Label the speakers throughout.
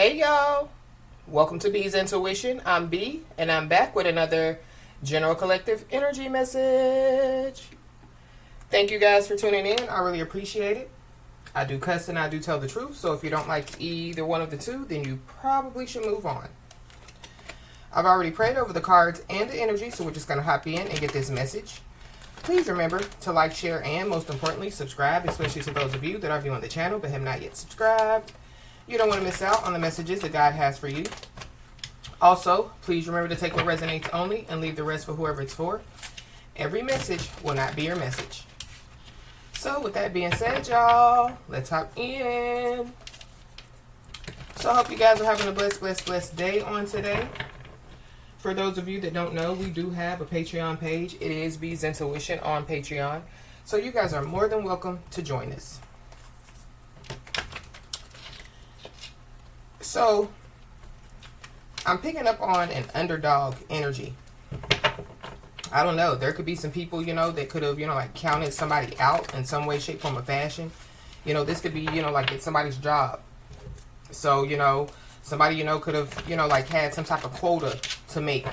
Speaker 1: Hey y'all, welcome to B's Intuition. I'm B and I'm back with another General Collective Energy message. Thank you guys for tuning in. I really appreciate it. I do cuss and I do tell the truth, so if you don't like either one of the two, then you probably should move on. I've already prayed over the cards and the energy, so we're just going to hop in and get this message. Please remember to like, share, and most importantly, subscribe, especially to those of you that are viewing the channel but have not yet subscribed. You don't want to miss out on the messages that God has for you. Also, please remember to take what resonates only and leave the rest for whoever it's for. Every message will not be your message. So with that being said, y'all, let's hop in. So I hope you guys are having a blessed day on today. For those of you that don't know, we do have a Patreon page. It is B's Intuition on Patreon. So you guys are more than welcome to join us. So, I'm picking up on an underdog energy. I don't know. There could be some people, that could have, like counted somebody out in some way, shape, form, or fashion. This could be, like it's somebody's job. So, somebody, could have, like had some type of quota to make,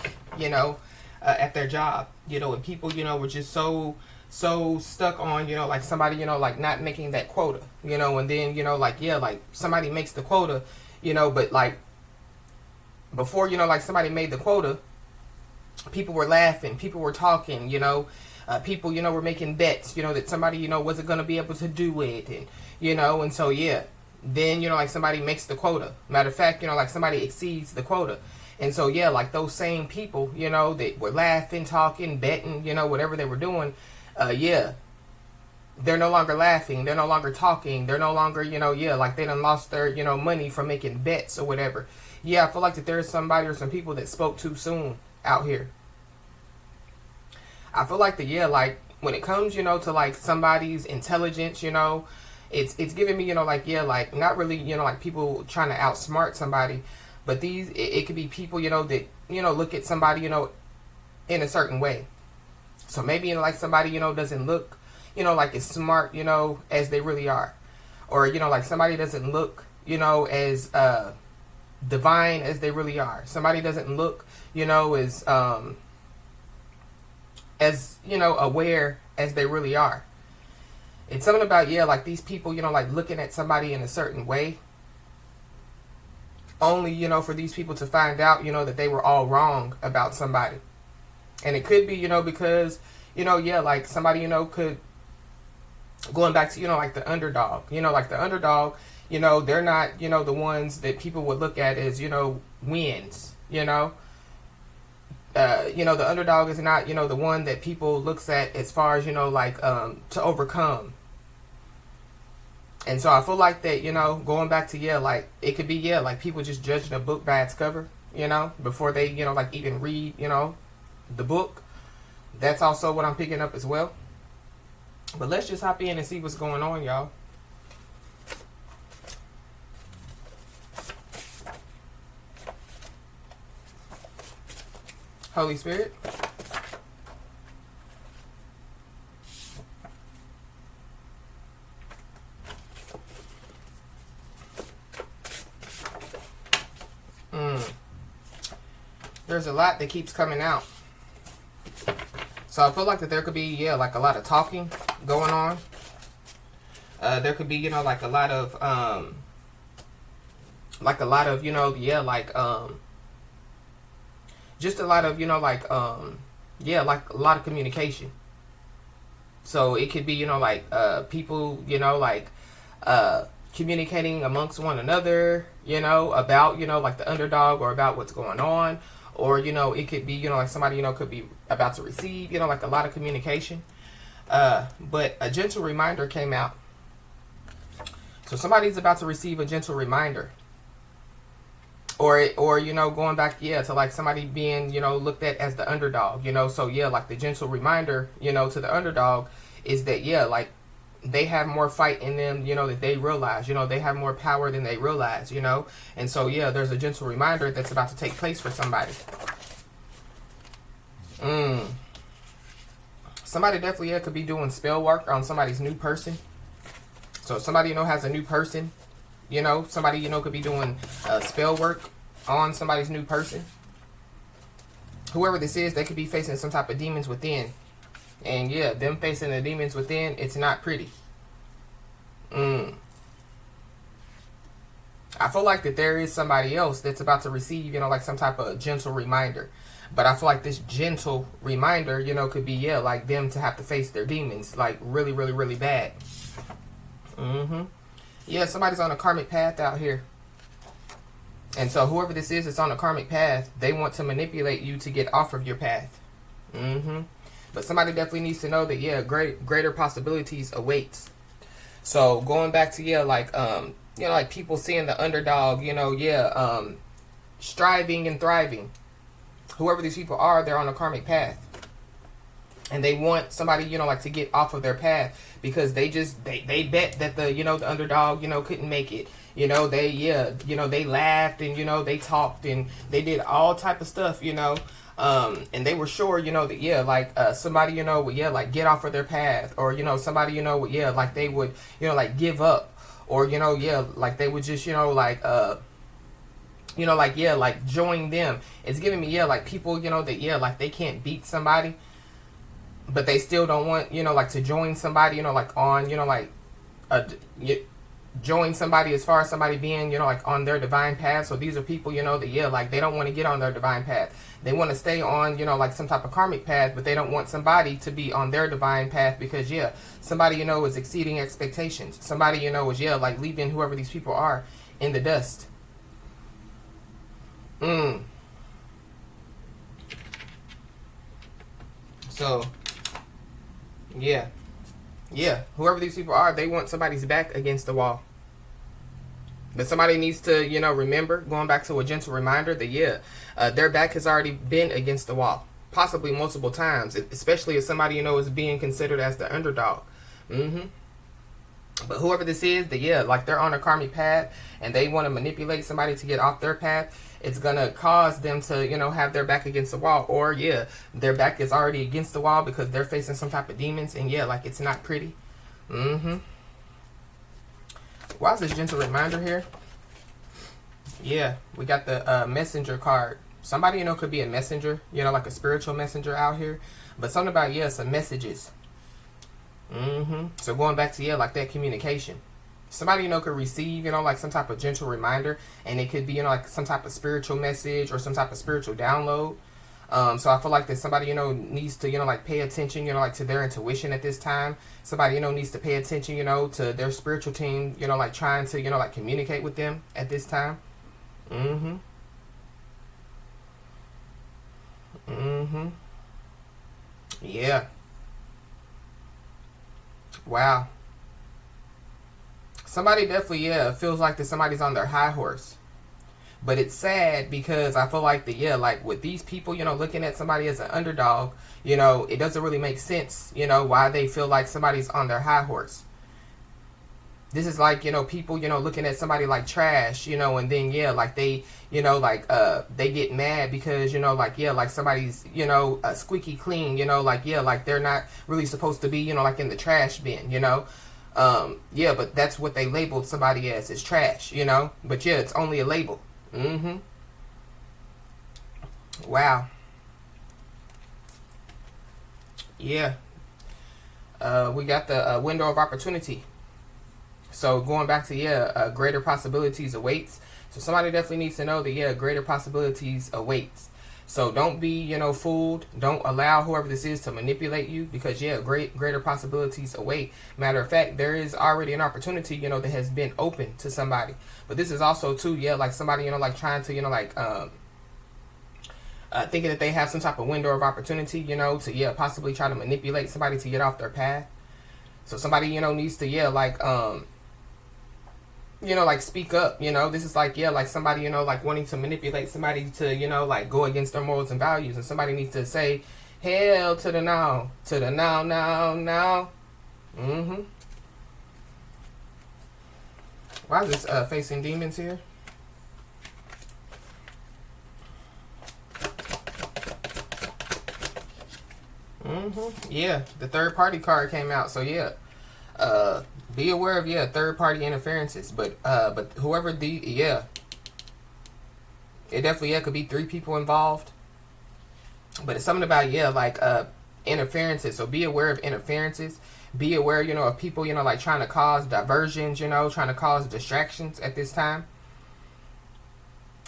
Speaker 1: at their job. And people, were just so stuck on, like somebody, like not making that quota, and then, like somebody makes the quota, but like before, like somebody made the quota, people were laughing, people were talking, people, were making bets, that somebody, wasn't going to be able to do it. And, and so, yeah, then, like somebody makes the quota. Matter of fact, like somebody exceeds the quota. And so, yeah, like those same people, that were laughing, talking, betting, whatever they were doing, yeah, they're no longer laughing, they're no longer talking, they're no longer, like they done lost their, money from making bets or whatever. Yeah, I feel like that there's somebody or some people that spoke too soon out here. I feel like that, yeah, like when it comes, to like somebody's intelligence, it's giving me, like, yeah, like not really, like people trying to outsmart somebody, but it could be people, that, look at somebody, in a certain way. So maybe, like somebody, doesn't look, like as smart, as they really are. Or, like somebody doesn't look, as divine as they really are. Somebody doesn't look, as aware as they really are. It's something about, yeah, like these people, like looking at somebody in a certain way. Only, for these people to find out, that they were all wrong about somebody. And it could be, because, yeah, like somebody, could, going back to, like the underdog, like the underdog, they're not, the ones that people would look at as, wins, the underdog is not, the one that people looks at as far as, like, to overcome. And so I feel like that, going back to, yeah, like, it could be, yeah, like people just judging a book by its cover, before they, like even read, the book. That's also what I'm picking up as well. But let's just hop in and see what's going on, y'all. Holy Spirit. There's a lot that keeps coming out. So I feel like that there could be, yeah, like a lot of talking going on. There could be, like a lot of, yeah, like, just a lot of, like, yeah, like a lot of communication. So it could be, like, people, like, communicating amongst one another, about, like the underdog or about what's going on. Or, it could be, like somebody, could be about to receive, like a lot of communication. But a gentle reminder came out. So somebody's about to receive a gentle reminder. Or going back, yeah, to like somebody being, looked at as the underdog, So, yeah, like the gentle reminder, to the underdog is that, yeah, like they have more fight in them, that they realize, they have more power than they realize, And so, yeah, there's a gentle reminder that's about to take place for somebody. Somebody definitely, yeah, could be doing spell work on somebody's new person. So if somebody, has a new person, You know, somebody, you know, could be doing spell work on somebody's new person. Whoever this is, they could be facing some type of demons within. And yeah, them facing the demons within, it's not pretty. I feel like that there is somebody else that's about to receive, you know, like some type of gentle reminder. But I feel like this gentle reminder, you know, could be, yeah, like them to have to face their demons, like really, really, really bad. Yeah, somebody's on a karmic path out here. And so whoever this is that's on a karmic path, they want to manipulate you to get off of your path. But somebody definitely needs to know that, yeah, greater possibilities awaits. So going back to, yeah, like, you know, like people seeing the underdog, you know, yeah, striving and thriving. Whoever these people are, they're on a karmic path. And they want somebody, you know, like to get off of their path because they bet that the, you know, the underdog, you know, couldn't make it. You know, they, yeah, you know, they laughed and, you know, they talked and they did all type of stuff, you know. And they were sure, you know, that, yeah, like, somebody, you know, would, yeah, like get off of their path, or, you know, somebody, you know, would, yeah, like they would, you know, like give up, or, you know, yeah, like they would just, you know, like, you know, like, yeah, like join them. It's giving me, yeah, like people, you know, that, yeah, like they can't beat somebody, but they still don't want, you know, like to join somebody, you know, like on, you know, like, join somebody as far as somebody being, you know, like on their divine path. So these are people, you know, that, yeah, like they don't want to get on their divine path. They want to stay on, you know, like some type of karmic path, but they don't want somebody to be on their divine path because, yeah, somebody, you know, is exceeding expectations. Somebody, you know, is, yeah, like leaving whoever these people are in the dust. So, yeah. Yeah, whoever these people are, they want somebody's back against the wall. But somebody needs to, you know, remember, going back to a gentle reminder that, yeah, their back has already been against the wall. Possibly multiple times, especially if somebody, you know, is being considered as the underdog. But whoever this is, that, yeah, like they're on a karmic path and they want to manipulate somebody to get off their path. It's going to cause them to, you know, have their back against the wall. Or, yeah, their back is already against the wall because they're facing some type of demons. And, yeah, like it's not pretty. Why is this gentle reminder here? Yeah, we got the messenger card. Somebody, you know, could be a messenger, you know, like a spiritual messenger out here. But something about, yeah, some messages. So going back to, yeah, like that communication. Somebody, you know, could receive, you know, like some type of gentle reminder. And it could be, you know, like some type of spiritual message or some type of spiritual download. So I feel like that somebody, you know, needs to, you know, like pay attention, you know, like to their intuition at this time. Somebody, you know, needs to pay attention, you know, to their spiritual team, you know, like trying to, you know, like communicate with them at this time. Yeah. Wow. Somebody definitely, yeah, feels like that somebody's on their high horse. But it's sad because I feel like that, yeah, like with these people, you know, looking at somebody as an underdog, you know, it doesn't really make sense, you know, why they feel like somebody's on their high horse. This is like, you know, people, you know, looking at somebody like trash, you know, and then, yeah, like they, you know, like, they get mad because, you know, like, yeah, like somebody's, you know, squeaky clean, you know, like, yeah, like they're not really supposed to be, you know, like in the trash bin, you know. Yeah, but that's what they labeled somebody as, is trash, you know. But yeah, it's only a label. Wow. Yeah. We got the window of opportunity. So going back to, yeah, greater possibilities awaits. So somebody definitely needs to know that, yeah, greater possibilities awaits. So don't be, you know, fooled. Don't allow whoever this is to manipulate you because, yeah, greater possibilities await. Matter of fact, there is already an opportunity, you know, that has been open to somebody. But this is also, too, yeah, like somebody, you know, like trying to, you know, like thinking that they have some type of window of opportunity, you know, to, yeah, possibly try to manipulate somebody to get off their path. So somebody, you know, needs to, yeah, like, you know, like speak up, you know. This is like, yeah, like somebody, you know, like wanting to manipulate somebody to, you know, like go against their morals and values. And somebody needs to say, hell to the now, now. Why is this facing demons here? Yeah, the third party card came out. So yeah, Be aware of, yeah, third party interferences. But whoever yeah, it definitely, yeah, could be 3 people involved. But it's something about, yeah, like interferences. So be aware of interferences. Be aware, of people, like trying to cause diversions, trying to cause distractions at this time.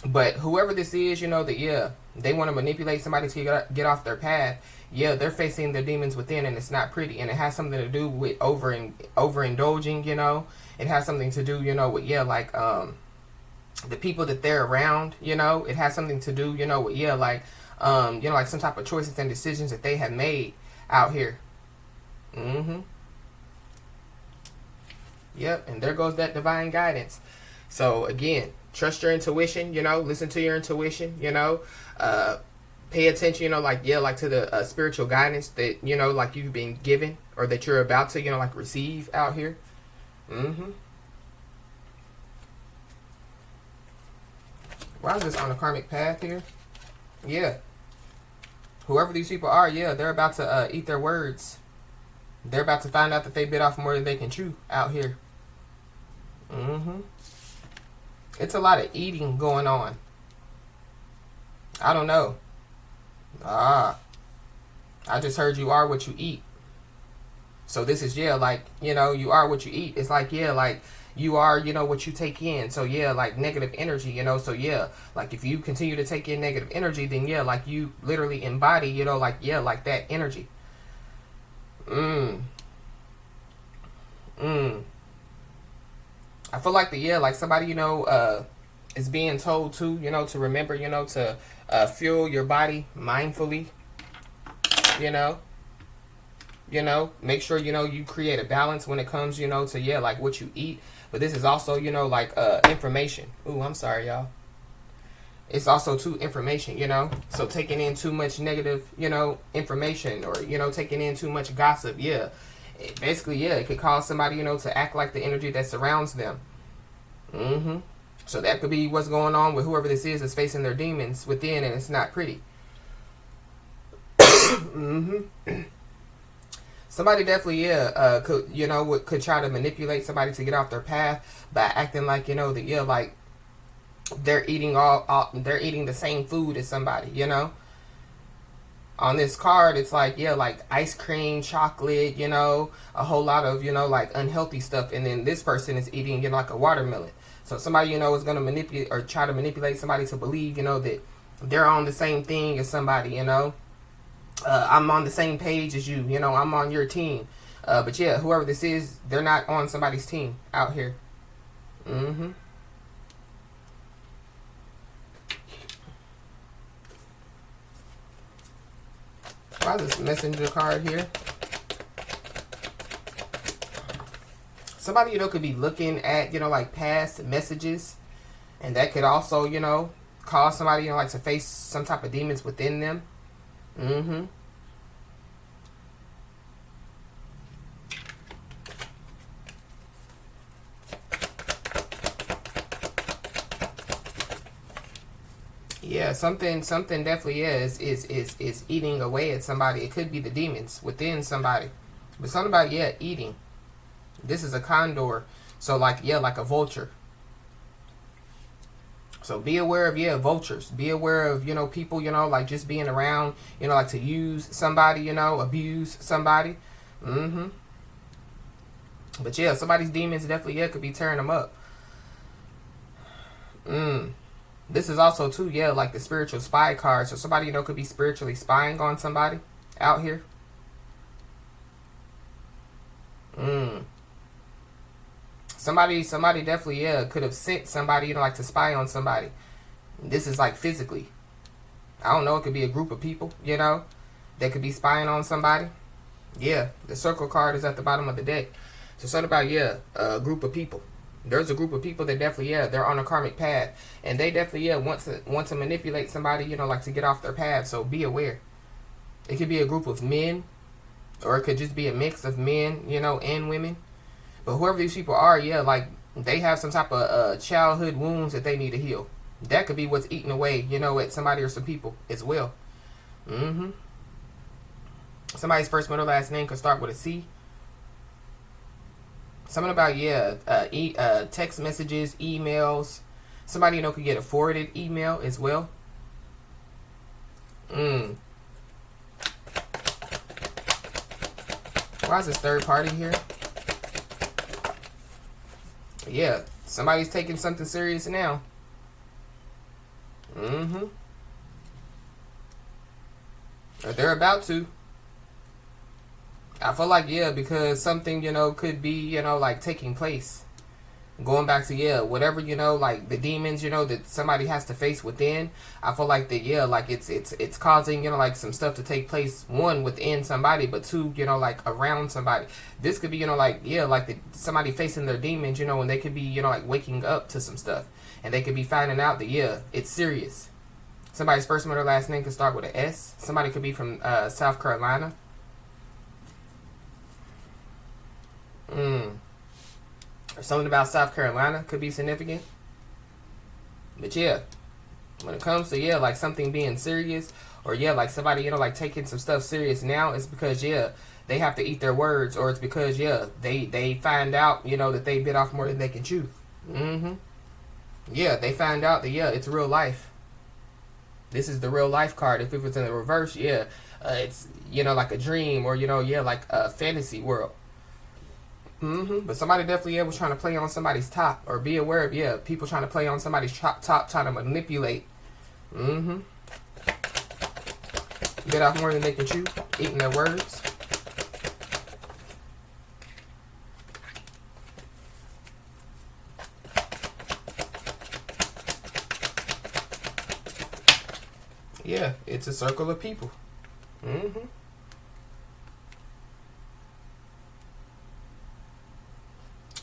Speaker 1: But whoever this is, that, yeah, they want to manipulate somebody to get off their path. Yeah, they're facing their demons within, and it's not pretty. And it has something to do with overindulging, It has something to do, with, yeah, like the people that they're around, It has something to do, with, yeah, like like some type of choices and decisions that they have made out here. Yep, and there goes that divine guidance. So again, trust your intuition, listen to your intuition, pay attention, like to the spiritual guidance that, like you've been given or that you're about to, like receive out here. Why is this on a karmic path here? Yeah. Whoever these people are, yeah, they're about to eat their words. They're about to find out that they bit off more than they can chew out here. It's a lot of eating going on. I don't know. I just heard you are what you eat. So this is, yeah, like, you are what you eat. It's like, yeah, like you are, what you take in. So yeah, like negative energy, so yeah, like if you continue to take in negative energy, then yeah, like you literally embody, like, yeah, like that energy. I feel like like somebody, is being told to, to remember, to fuel your body mindfully, make sure, you create a balance when it comes, to, yeah, like what you eat. But this is also, like information. Ooh, I'm sorry, y'all. It's also too information, so taking in too much negative, information, or, taking in too much gossip, yeah. Basically, yeah, it could cause somebody, to act like the energy that surrounds them. So that could be what's going on with whoever this is facing their demons within, and it's not pretty. Somebody definitely, yeah, could try to manipulate somebody to get off their path by acting like, that, yeah, like they're eating they're eating the same food as somebody, On this card, it's like, yeah, like ice cream, chocolate, a whole lot of, like unhealthy stuff. And then this person is eating, like a watermelon. So somebody, is going to manipulate or try to manipulate somebody to believe, that they're on the same thing as somebody, I'm on the same page as you, I'm on your team. But yeah, whoever this is, they're not on somebody's team out here. Why is this messenger card here? Somebody, could be looking at, like past messages. And that could also, cause somebody, like to face some type of demons within them. Yeah, something definitely is eating away at somebody. It could be the demons within somebody. But something about, yeah, eating. This is a condor. So like, yeah, like a vulture. So be aware of, yeah, vultures. Be aware of, people, like just being around, like to use somebody, abuse somebody. But yeah, somebody's demons definitely, yeah, could be tearing them up. This is also too, yeah, like the spiritual spy card. So somebody, could be spiritually spying on somebody out here. Somebody definitely, yeah, could have sent somebody, like to spy on somebody. This is like physically. I don't know, it could be a group of people, that could be spying on somebody. Yeah, the circle card is at the bottom of the deck. So something about, yeah, a group of people. There's a group of people that definitely, yeah, they're on a karmic path. And they definitely, yeah, want to manipulate somebody, like to get off their path. So be aware. It could be a group of men. Or it could just be a mix of men, and women. But whoever these people are, yeah, like they have some type of childhood wounds that they need to heal. That could be what's eating away, at somebody or some people as well. Somebody's first, middle, last name could start with a C. Something about, yeah, text messages, emails. Somebody, you know, could get a forwarded email as well. Why is this third party here? Yeah, somebody's taking something serious now. Or they're about to. I feel like, yeah, because something, you know, could be, you know, like taking place. Going back to, yeah, whatever, you know, like the demons, you know, that somebody has to face within. I feel like that, yeah, like it's causing, you know, like some stuff to take place, one, within somebody, but two, you know, like around somebody. This could be, you know, like, yeah, like somebody facing their demons, you know, and they could be, you know, like waking up to some stuff. And they could be finding out that, yeah, it's serious. Somebody's first, middle, last name could start with an S. Somebody could be from South Carolina. Or something about South Carolina could be significant. But yeah, when it comes to, yeah, like something being serious, or yeah, like somebody, you know, like taking some stuff serious now, it's because, yeah, they have to eat their words, or it's because, yeah, they find out, you know, that they bit off more than they can chew. Yeah, they find out that, yeah, it's real life. This is the real life card. If it was in the reverse, yeah, it's, you know, like a dream, or, you know, yeah, like a fantasy world. But somebody definitely, yeah, was trying to play on somebody's top, or be aware of, yeah, people trying to play on somebody's top, trying to manipulate. Get off more than they can chew, eating their words. Yeah, it's a circle of people.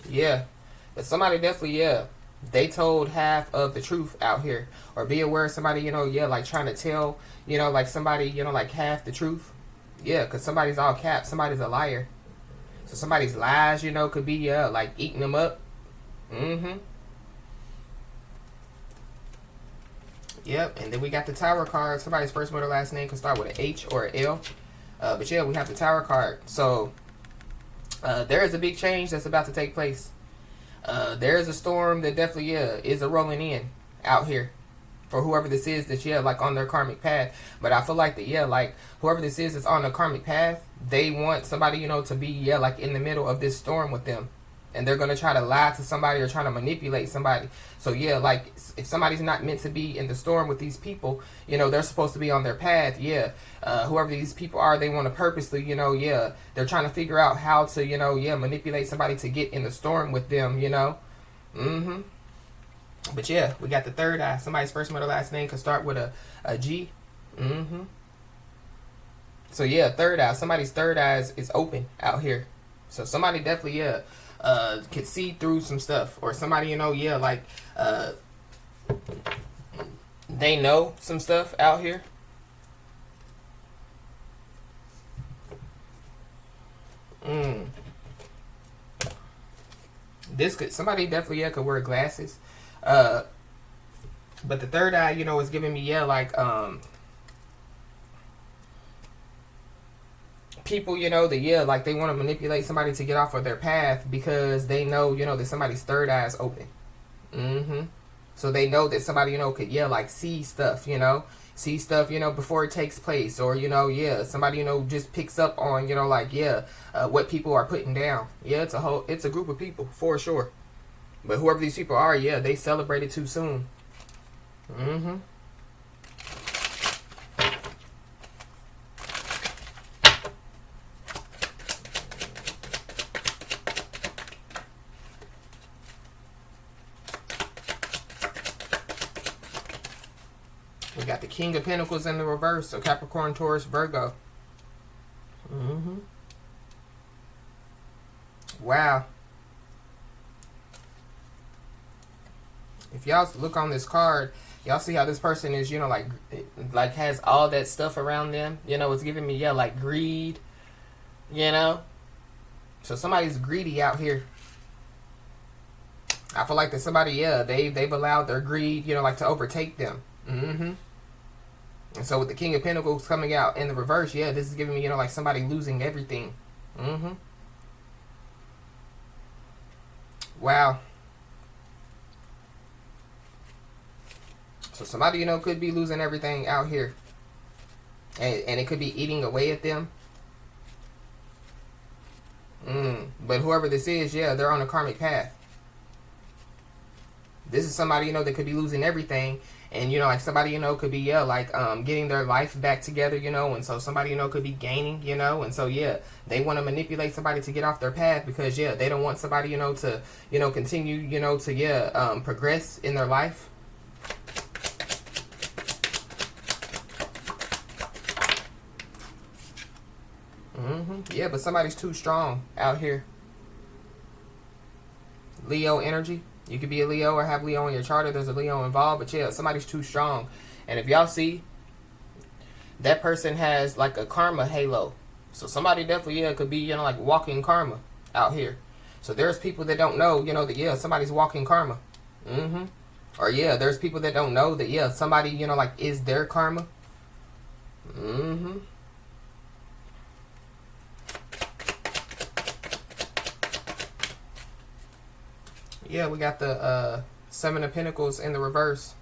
Speaker 1: Yeah, but somebody definitely, yeah, they told half of the truth out here. Or be aware of somebody, you know, yeah, like trying to tell, you know, like somebody, you know, like half the truth. Yeah, because somebody's all capped. Somebody's a liar. So somebody's lies, you know, could be, yeah, like eating them up. Yep, and then we got the Tower card. Somebody's first, middle, last name can start with an H or an L. But yeah, we have the Tower card. So there is a big change that's about to take place. There is a storm that definitely, yeah, is a rolling in out here for whoever this is that's, yeah, like on their karmic path. But I feel like that, yeah, like whoever this is that's on the karmic path, they want somebody, you know, to be, yeah, like in the middle of this storm with them. And they're going to try to lie to somebody or trying to manipulate somebody. So, yeah, like, if somebody's not meant to be in the storm with these people, you know, they're supposed to be on their path, yeah. Whoever these people are, they want to purposely, you know, yeah, they're trying to figure out how to, you know, yeah, manipulate somebody to get in the storm with them, you know. But, yeah, we got the third eye. Somebody's first, middle, last name could start with a G. So, yeah, third eye. Somebody's third eye is open out here. So, somebody definitely, yeah, could see through some stuff, or somebody, you know, yeah, like they know some stuff out here. This could, somebody definitely, yeah, could wear glasses, but the third eye, you know, is giving me, yeah, like people, you know, that, yeah, like they want to manipulate somebody to get off of their path because they know, you know, that somebody's third eye is open. So they know that somebody, you know, could, yeah, like see stuff, you know, before it takes place, or, you know, yeah, somebody, you know, just picks up on, you know, like, yeah, what people are putting down. Yeah, it's a group of people for sure. But whoever these people are, yeah, they celebrated too soon. We got the King of Pentacles in the reverse, so Capricorn, Taurus, Virgo. Wow. If y'all look on this card, y'all see how this person is, you know, like has all that stuff around them. You know, it's giving me, yeah, like greed, you know. So somebody's greedy out here. I feel like that somebody, yeah, they've allowed their greed, you know, like to overtake them. And so with the King of Pentacles coming out in the reverse, yeah, this is giving me, you know, like somebody losing everything. Wow. So somebody, could be losing everything out here. And it could be eating away at them. But whoever this is, yeah, they're on a karmic path. This is somebody, that could be losing everything. And, like somebody, could be, getting their life back together, and so somebody, could be gaining, and so, yeah, they want to manipulate somebody to get off their path because, yeah, they don't want somebody, to, continue, to, progress in their life. Yeah, but somebody's too strong out here. Leo energy. You could be a Leo or have Leo in your chart. There's a Leo involved, but yeah, somebody's too strong. And if y'all see, that person has like a karma halo. So somebody definitely, yeah, could be, like walking karma out here. So there's people that don't know, that, yeah, somebody's walking karma. Or yeah, there's people that don't know that, yeah, somebody, like is their karma. Yeah, we got the Seven of Pentacles in the reverse.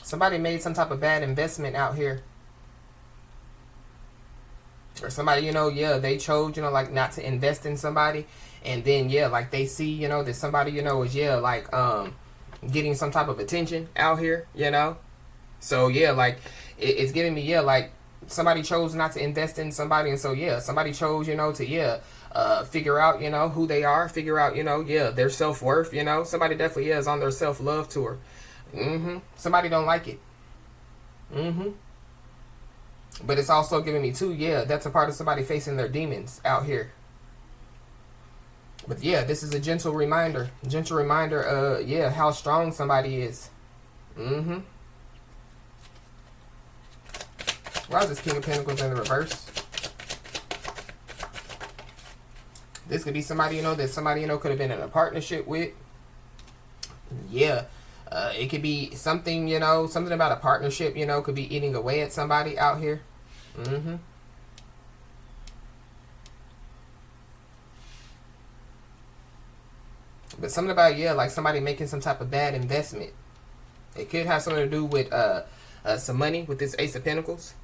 Speaker 1: Somebody made some type of bad investment out here. Or somebody, yeah, they chose, like not to invest in somebody. And then, yeah, like they see, that somebody, is, yeah, like getting some type of attention out here, So, yeah, like it's giving me, yeah, like somebody chose not to invest in somebody. And so, yeah, somebody chose, to, yeah, figure out, who they are, figure out, yeah, their self-worth, Somebody definitely, yeah, is on their self-love tour. Somebody don't like it. But it's also giving me too, yeah, that's a part of somebody facing their demons out here. But yeah, this is a gentle reminder. Yeah, how strong somebody is. Why is this King of Pentacles in the reverse? This could be somebody, that somebody, could have been in a partnership with. Yeah. It could be something, something about a partnership, could be eating away at somebody out here. But something about, yeah, like somebody making some type of bad investment. It could have something to do with some money with this Ace of Pentacles.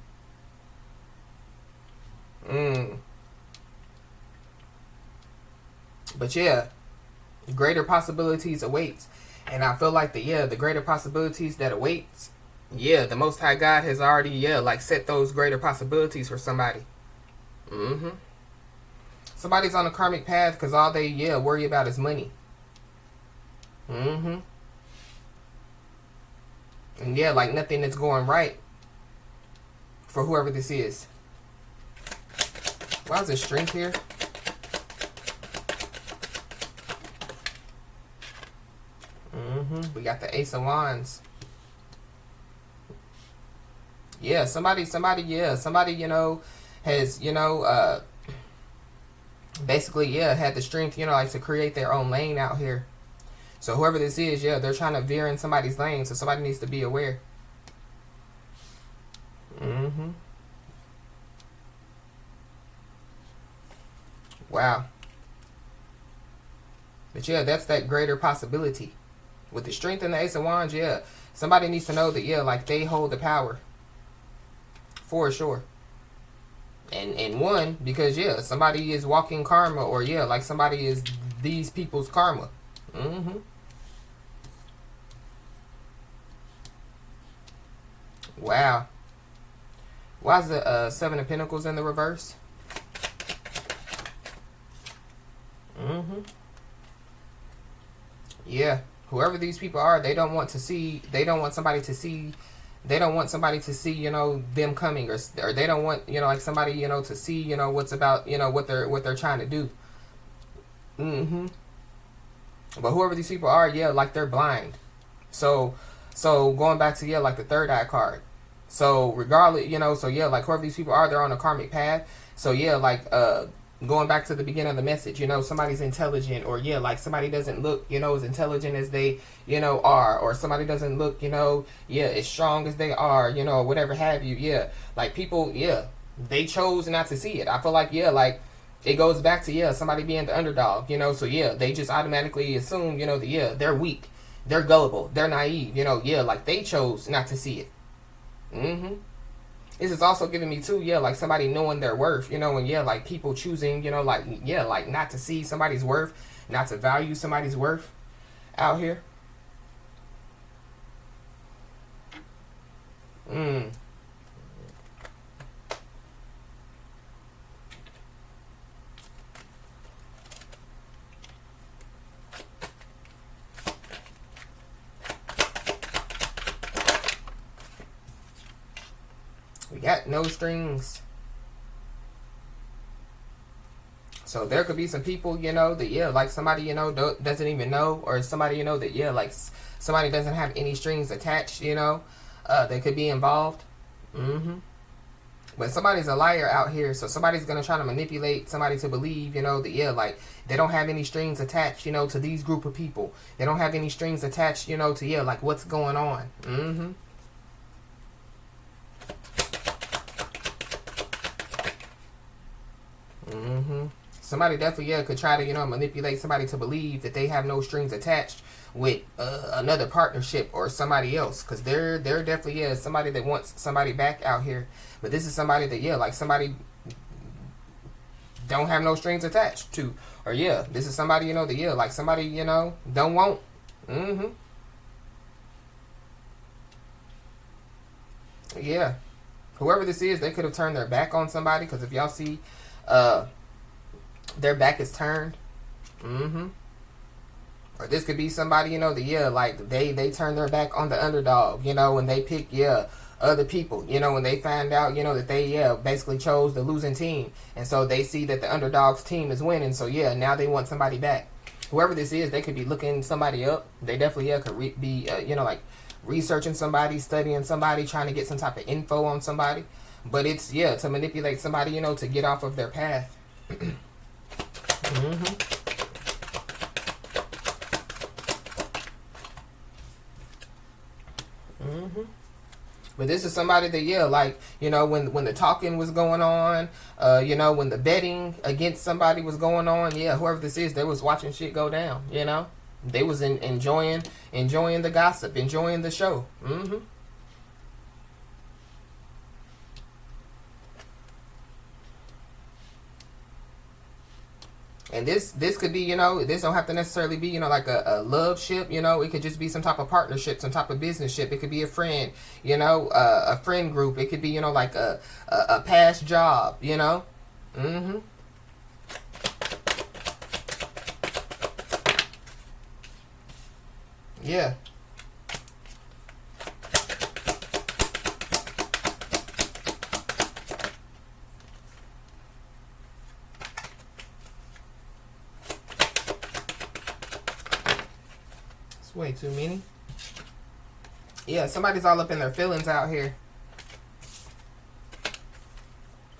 Speaker 1: But yeah, greater possibilities awaits. And I feel like the greater possibilities that awaits, yeah, the Most High God has already, yeah, like set those greater possibilities for somebody. Somebody's on a karmic path because all they, yeah, worry about is money. And yeah, like nothing is going right for whoever this is. Why is there strength here? We got the Ace of Wands. Yeah, somebody, yeah, somebody, has, basically, yeah, had the strength, like to create their own lane out here. So whoever this is, yeah, they're trying to veer in somebody's lane, so somebody needs to be aware. Wow. But yeah, that's that greater possibility. With the strength and the Ace of Wands, yeah, somebody needs to know that, yeah, like they hold the power. For sure. And one, because, yeah, somebody is walking karma, or, yeah, like somebody is these people's karma. Wow. Why is the Seven of Pentacles in the reverse? Yeah. Whoever these people are, they don't want somebody to see, them coming, or they don't want, like somebody, to see, what's about, what they're trying to do. But whoever these people are, yeah, like they're blind. So going back to, yeah, like the third eye card. So regardless, so yeah, like whoever these people are, they're on a karmic path. So yeah, like going back to the beginning of the message, somebody's intelligent, or yeah, like somebody doesn't look, as intelligent as they, are, or somebody doesn't look, yeah, as strong as they are, or whatever have you. Yeah, like people, yeah, they chose not to see it. I feel like, yeah, like it goes back to, yeah, somebody being the underdog, you know. So yeah, they just automatically assume, you know, that, yeah, they're weak, they're gullible, they're naive, you know. Yeah, like they chose not to see it. This is also giving me too, yeah, like somebody knowing their worth, you know. And yeah, like people choosing, you know, like, yeah, like not to see somebody's worth, not to value somebody's worth out here. We got no strings. So there could be some people, you know, that, yeah, like somebody, you know, doesn't even know, or somebody, you know, that, yeah, like somebody doesn't have any strings attached, you know, that could be involved. But somebody's a liar out here, so somebody's going to try to manipulate somebody to believe, you know, that, yeah, like they don't have any strings attached, you know, to these group of people. They don't have any strings attached, you know, to, yeah, like what's going on. Somebody definitely, yeah, could try to, you know, manipulate somebody to believe that they have no strings attached with another partnership or somebody else, because there definitely is somebody that wants somebody back out here. But this is somebody that, yeah, like somebody don't have no strings attached to, or yeah, this is somebody, you know, that, yeah, like somebody, you know, don't want. Yeah, whoever this is, they could have turned their back on somebody, because if y'all see, their back is turned. Or this could be somebody, you know, that, yeah, like they turn their back on the underdog, you know, and they pick, yeah, other people, you know, when they find out, you know, that they, yeah, basically chose the losing team. And so they see that the underdog's team is winning. So yeah, now they want somebody back. Whoever this is, they could be looking somebody up. They definitely, yeah, could be, you know, like researching somebody, studying somebody, trying to get some type of info on somebody. But it's, yeah, to manipulate somebody, you know, to get off of their path. But this is somebody that, yeah, like, you know, when the talking was going on, you know, when the betting against somebody was going on, yeah, whoever this is, they was watching shit go down, you know. They was enjoying the gossip, enjoying the show. And this could be, you know, this don't have to necessarily be, you know, like a love ship, you know. It could just be some type of partnership, some type of business ship. It could be a friend, you know, a friend group. It could be, you know, like a past job, you know. Yeah. It's way too many. Yeah, somebody's all up in their feelings out here,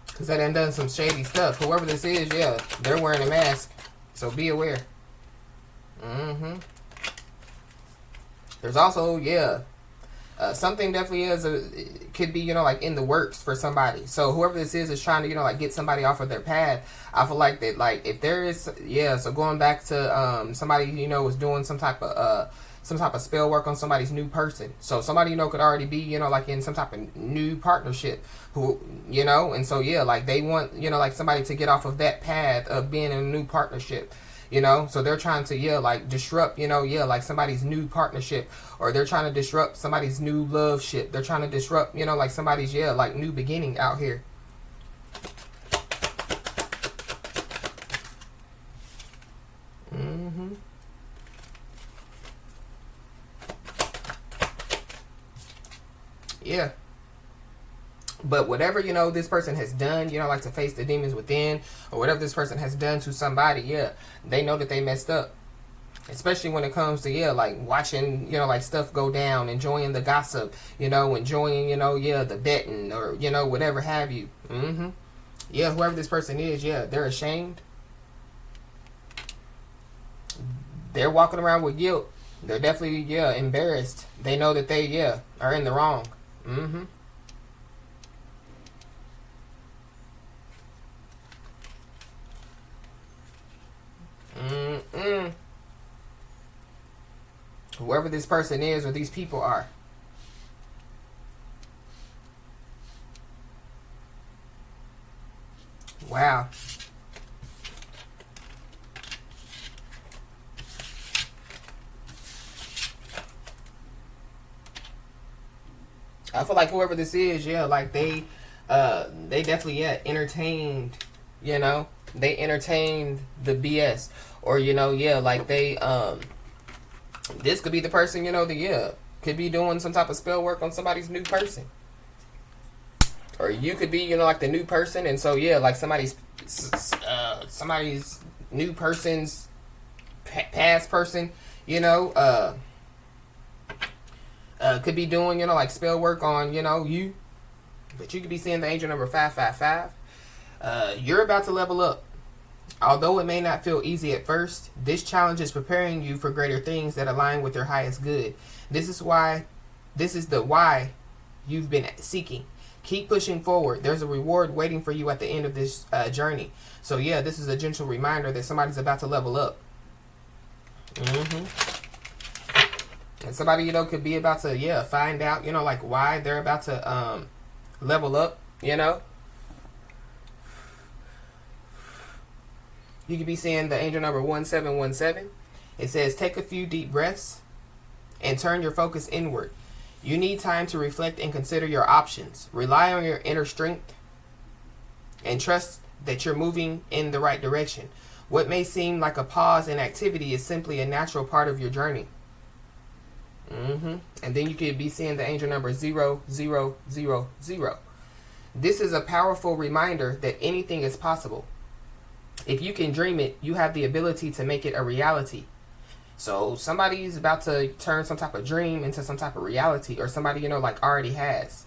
Speaker 1: because they done some shady stuff. Whoever this is, yeah, they're wearing a mask. So be aware. There's also, yeah, something definitely could be, you know, like in the works for somebody. So whoever this is trying to, you know, like get somebody off of their path. I feel like that, like if there is, yeah, so going back to somebody, you know, was doing some type of spell work on somebody's new person. So somebody, you know, could already be, you know, like in some type of new partnership, who, you know, and so yeah, like they want, you know, like somebody to get off of that path of being in a new partnership. You know, so they're trying to, yeah, like disrupt, you know, yeah, like somebody's new partnership, or they're trying to disrupt somebody's new love ship. They're trying to disrupt, you know, like somebody's, yeah, like new beginning out here. Yeah. But whatever, you know, this person has done, you know, like to face the demons within, or whatever this person has done to somebody, yeah, they know that they messed up. Especially when it comes to, yeah, like watching, you know, like stuff go down, enjoying the gossip, you know, enjoying, you know, yeah, the betting, or, you know, whatever have you. Yeah, whoever this person is, yeah, they're ashamed. They're walking around with guilt. They're definitely, yeah, embarrassed. They know that they, yeah, are in the wrong. Whoever this person is or these people are. Wow. I feel like whoever this is, yeah, like they definitely, yeah, entertained, you know, they entertained the BS, or, you know, yeah, like they, this could be the person, you know, that, yeah, could be doing some type of spell work on somebody's new person, or you could be, you know, like the new person, and so, yeah, like somebody's new person's past person, you know, could be doing, you know, like spell work on, you know, you. But you could be seeing the angel number 555. You're about to level up. Although it may not feel easy at first, this challenge is preparing you for greater things that align with your highest good. This is the why you've been seeking. Keep pushing forward. There's a reward waiting for you at the end of this journey. So yeah, this is a gentle reminder that somebody's about to level up. And somebody, you know, could be about to, yeah, find out, you know, like why they're about to level up, you know. You could be seeing the angel number 1717. It says, take a few deep breaths and turn your focus inward. You need time to reflect and consider your options. Rely on your inner strength and trust that you're moving in the right direction. What may seem like a pause in activity is simply a natural part of your journey. And then you could be seeing the angel number 0000. This is a powerful reminder that anything is possible. If you can dream it, you have the ability to make it a reality. So somebody's about to turn some type of dream into some type of reality, or somebody, you know, like already has.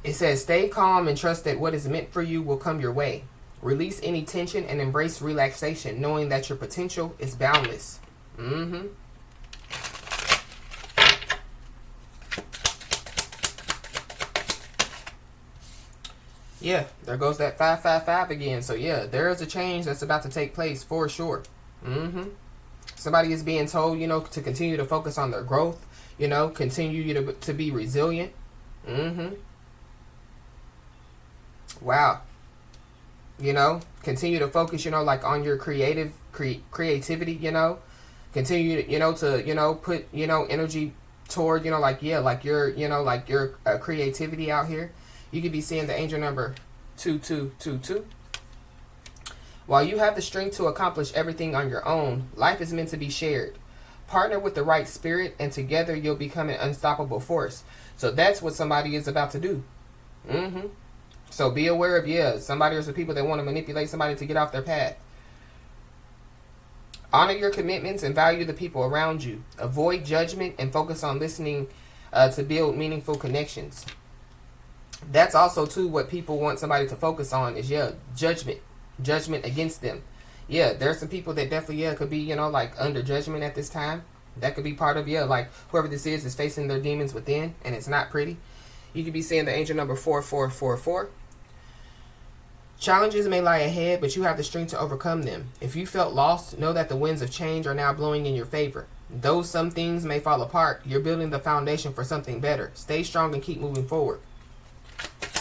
Speaker 1: It says, stay calm and trust that what is meant for you will come your way. Release any tension and embrace relaxation, knowing that your potential is boundless. Yeah, there goes that 555 again. So yeah, there is a change that's about to take place for sure. Somebody is being told, you know, to continue to focus on their growth, you know, continue to be resilient. Wow. You know, continue to focus, you know, like on your creativity, you know, continue, you know, to, you know, put, you know, energy toward, you know, like, yeah, like your, you know, like your creativity out here. You could be seeing the angel number 2222. While you have the strength to accomplish everything on your own, life is meant to be shared. Partner with the right spirit, and together you'll become an unstoppable force. So that's what somebody is about to do. So be aware of, yeah, somebody or some people that want to manipulate somebody to get off their path. Honor your commitments and value the people around you. Avoid judgment and focus on listening to build meaningful connections. That's also, too, what people want somebody to focus on is, yeah, judgment against them. Yeah, there's some people that definitely, yeah, could be, you know, like under judgment at this time. That could be part of, yeah, like whoever this is facing their demons within, and it's not pretty. You could be seeing the angel number 4444. Challenges may lie ahead, but you have the strength to overcome them. If you felt lost, know that the winds of change are now blowing in your favor. Though some things may fall apart, you're building the foundation for something better. Stay strong and keep moving forward.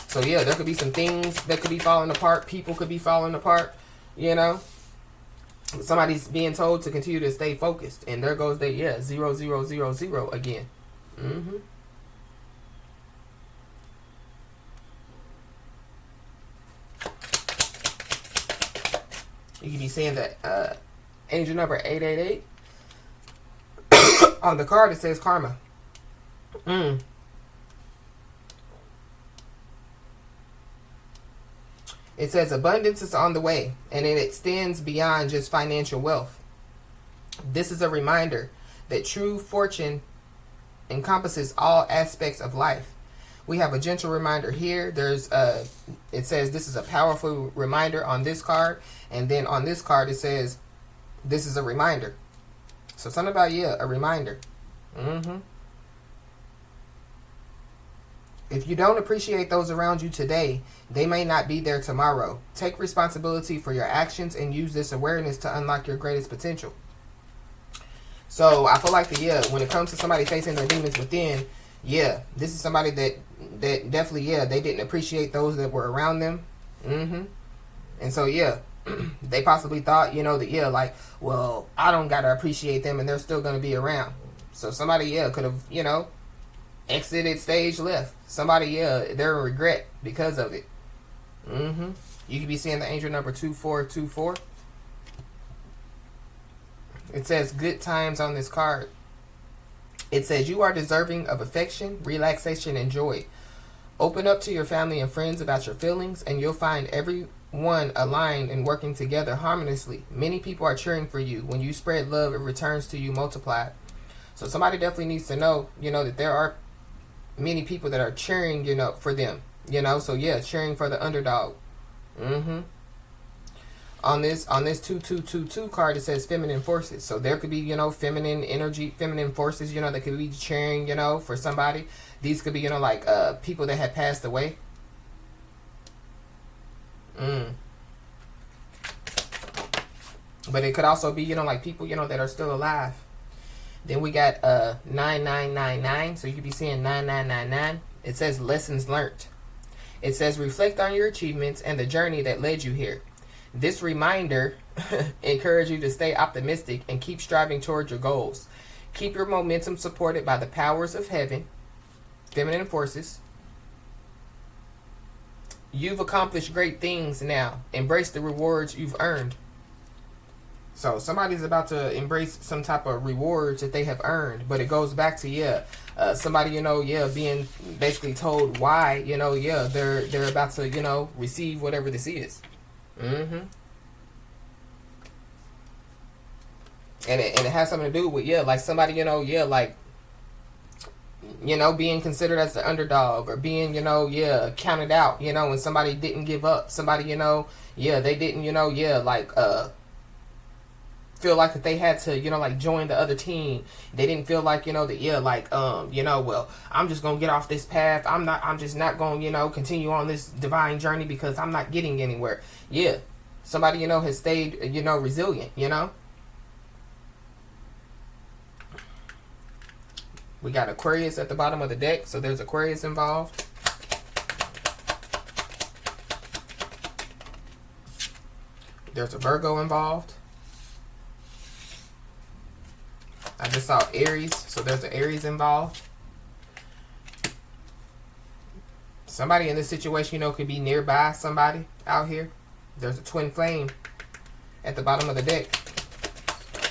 Speaker 1: So yeah, there could be some things that could be falling apart. People could be falling apart, you know. Somebody's being told to continue to stay focused. And there goes the, yeah, 0000 again. You can be seeing that angel number 888. On the card, it says karma. It says abundance is on the way, and it extends beyond just financial wealth. This is a reminder that true fortune encompasses all aspects of life. We have a gentle reminder here. It says this is a powerful reminder on this card, and then on this card it says this is a reminder. So something about, yeah, a reminder. If you don't appreciate those around you today, they may not be there tomorrow. Take responsibility for your actions and use this awareness to unlock your greatest potential. So I feel like when it comes to somebody facing their demons within, this is somebody that definitely, they didn't appreciate those that were around them. And so, they possibly thought, that, like, well, I don't got to appreciate them and they're still going to be around. So somebody, could have, exited stage left. Somebody, they're in regret because of it. You could be seeing the angel number 2424. It says good times on this card. It says you are deserving of affection, relaxation, and joy. Open up to your family and friends about your feelings, and you'll find everyone aligned and working together harmoniously. Many people are cheering for you. When you spread love, it returns to you multiplied. So somebody definitely needs to know, that there are many people that are cheering, for them. So cheering for the underdog. On this 2222 card, it says feminine forces. So there could be, feminine energy, feminine forces, that could be cheering, for somebody. These could be, like people that had passed away. But it could also be, like people, that are still alive. Then we got 9999. So you could be seeing 9999. It says lessons learned. It says reflect on your achievements and the journey that led you here. This reminder encourages you to stay optimistic and keep striving toward your goals. Keep your momentum supported by the powers of heaven, feminine forces. You've accomplished great things now. Embrace the rewards you've earned. So somebody's about to embrace some type of rewards that they have earned. But it goes back to, somebody, being basically told why, they're about to, receive whatever this is. And it has something to do with, like somebody, like, being considered as the underdog or being, counted out, when somebody didn't give up. Somebody, they didn't, like, feel like that they had to, like join the other team. They didn't feel like, that, like, well, I'm just going to get off this path. I'm just not going to, continue on this divine journey because I'm not getting anywhere. Somebody, has stayed, resilient, We got Aquarius at the bottom of the deck, so there's Aquarius involved. There's a Virgo involved. I just saw Aries, so there's an Aries involved. Somebody in this situation, could be nearby somebody out here. There's a twin flame at the bottom of the deck.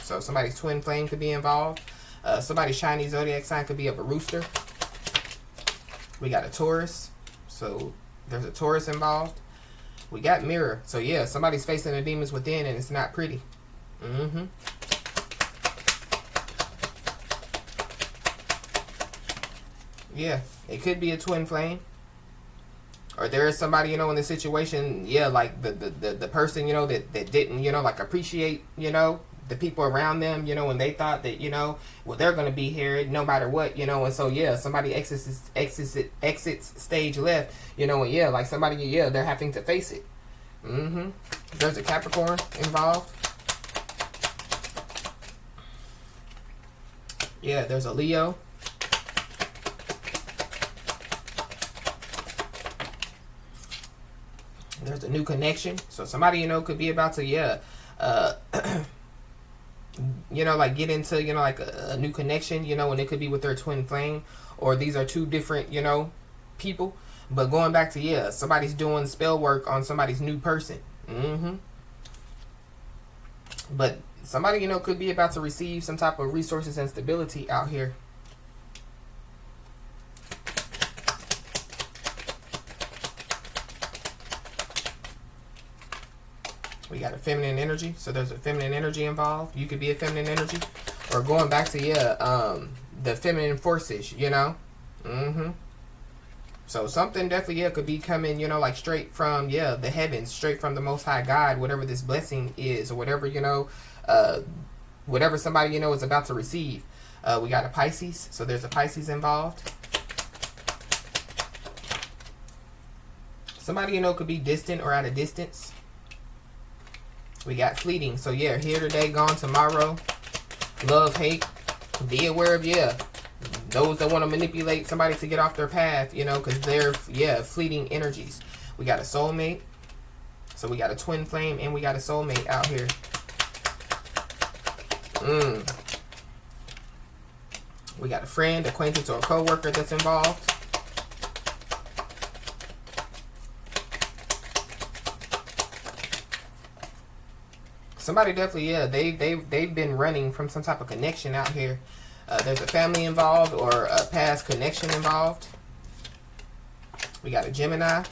Speaker 1: So somebody's twin flame could be involved. Somebody's Chinese zodiac sign could be of a rooster. We got a Taurus. So there's a Taurus involved. We got mirror. So somebody's facing the demons within and it's not pretty. It could be a twin flame. Or there is somebody, in the situation, like the person, that didn't, like appreciate, the people around them, when they thought that, well, they're going to be here no matter what, and so, somebody exits stage left, and like somebody, they're having to face it. There's a Capricorn involved. There's a Leo. There's a new connection. So somebody, could be about to, like get into, like a new connection, and it could be with their twin flame. Or these are two different, people. But going back to, somebody's doing spell work on somebody's new person. But somebody, could be about to receive some type of resources and stability out here. We got a feminine energy. So there's a feminine energy involved. You could be a feminine energy. Or going back to, the feminine forces, So something definitely, could be coming, like straight from, the heavens, straight from the Most High God, whatever this blessing is, or whatever, whatever somebody, is about to receive. We got a Pisces. So there's a Pisces involved. Somebody, could be distant or at a distance. We got fleeting. So here today, gone tomorrow. Love, hate. Be aware of, yeah, those that want to manipulate somebody to get off their path, you know, because they're, yeah, fleeting energies. We got a soulmate. So we got a twin flame and we got a soulmate out here. We got a friend, acquaintance, or a co-worker that's involved. Somebody definitely, yeah, they've been running from some type of connection out here. There's a family involved or a past connection involved. We got a Gemini.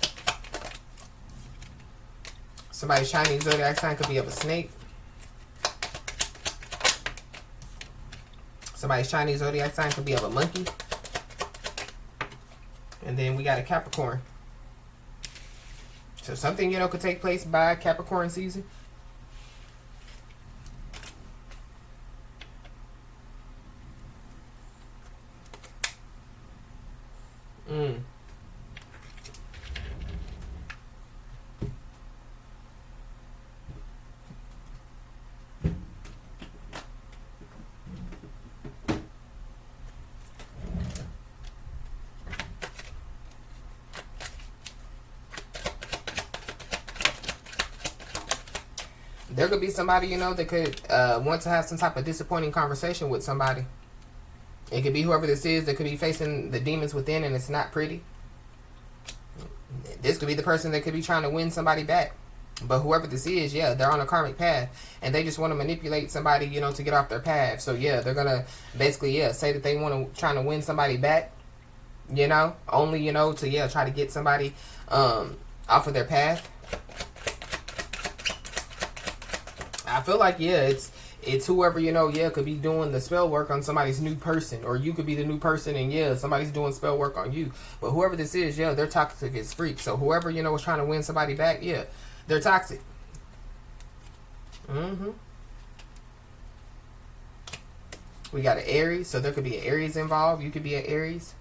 Speaker 1: Somebody's Chinese zodiac sign could be of a snake. Somebody's Chinese zodiac sign could be of a monkey. And then we got a Capricorn. So something, you know, could take place by Capricorn season. There could be somebody, you know, that could want to have some type of disappointing conversation with somebody. It could be whoever this is that could be facing the demons within and it's not pretty. This could be the person that could be trying to win somebody back. But whoever this is, yeah, they're on a karmic path. And they just want to manipulate somebody, you know, to get off their path. So, yeah, they're going to basically, yeah, say that they want to, trying to win somebody back. You know, only, you know, to, yeah, try to get somebody off of their path. I feel like, yeah, it's whoever, you know, yeah, could be doing the spell work on somebody's new person. Or you could be the new person and, yeah, somebody's doing spell work on you. But whoever this is, yeah, they're toxic as freak. So whoever, you know, is trying to win somebody back, yeah, they're toxic. We got an Aries. So there could be an Aries involved. You could be an Aries.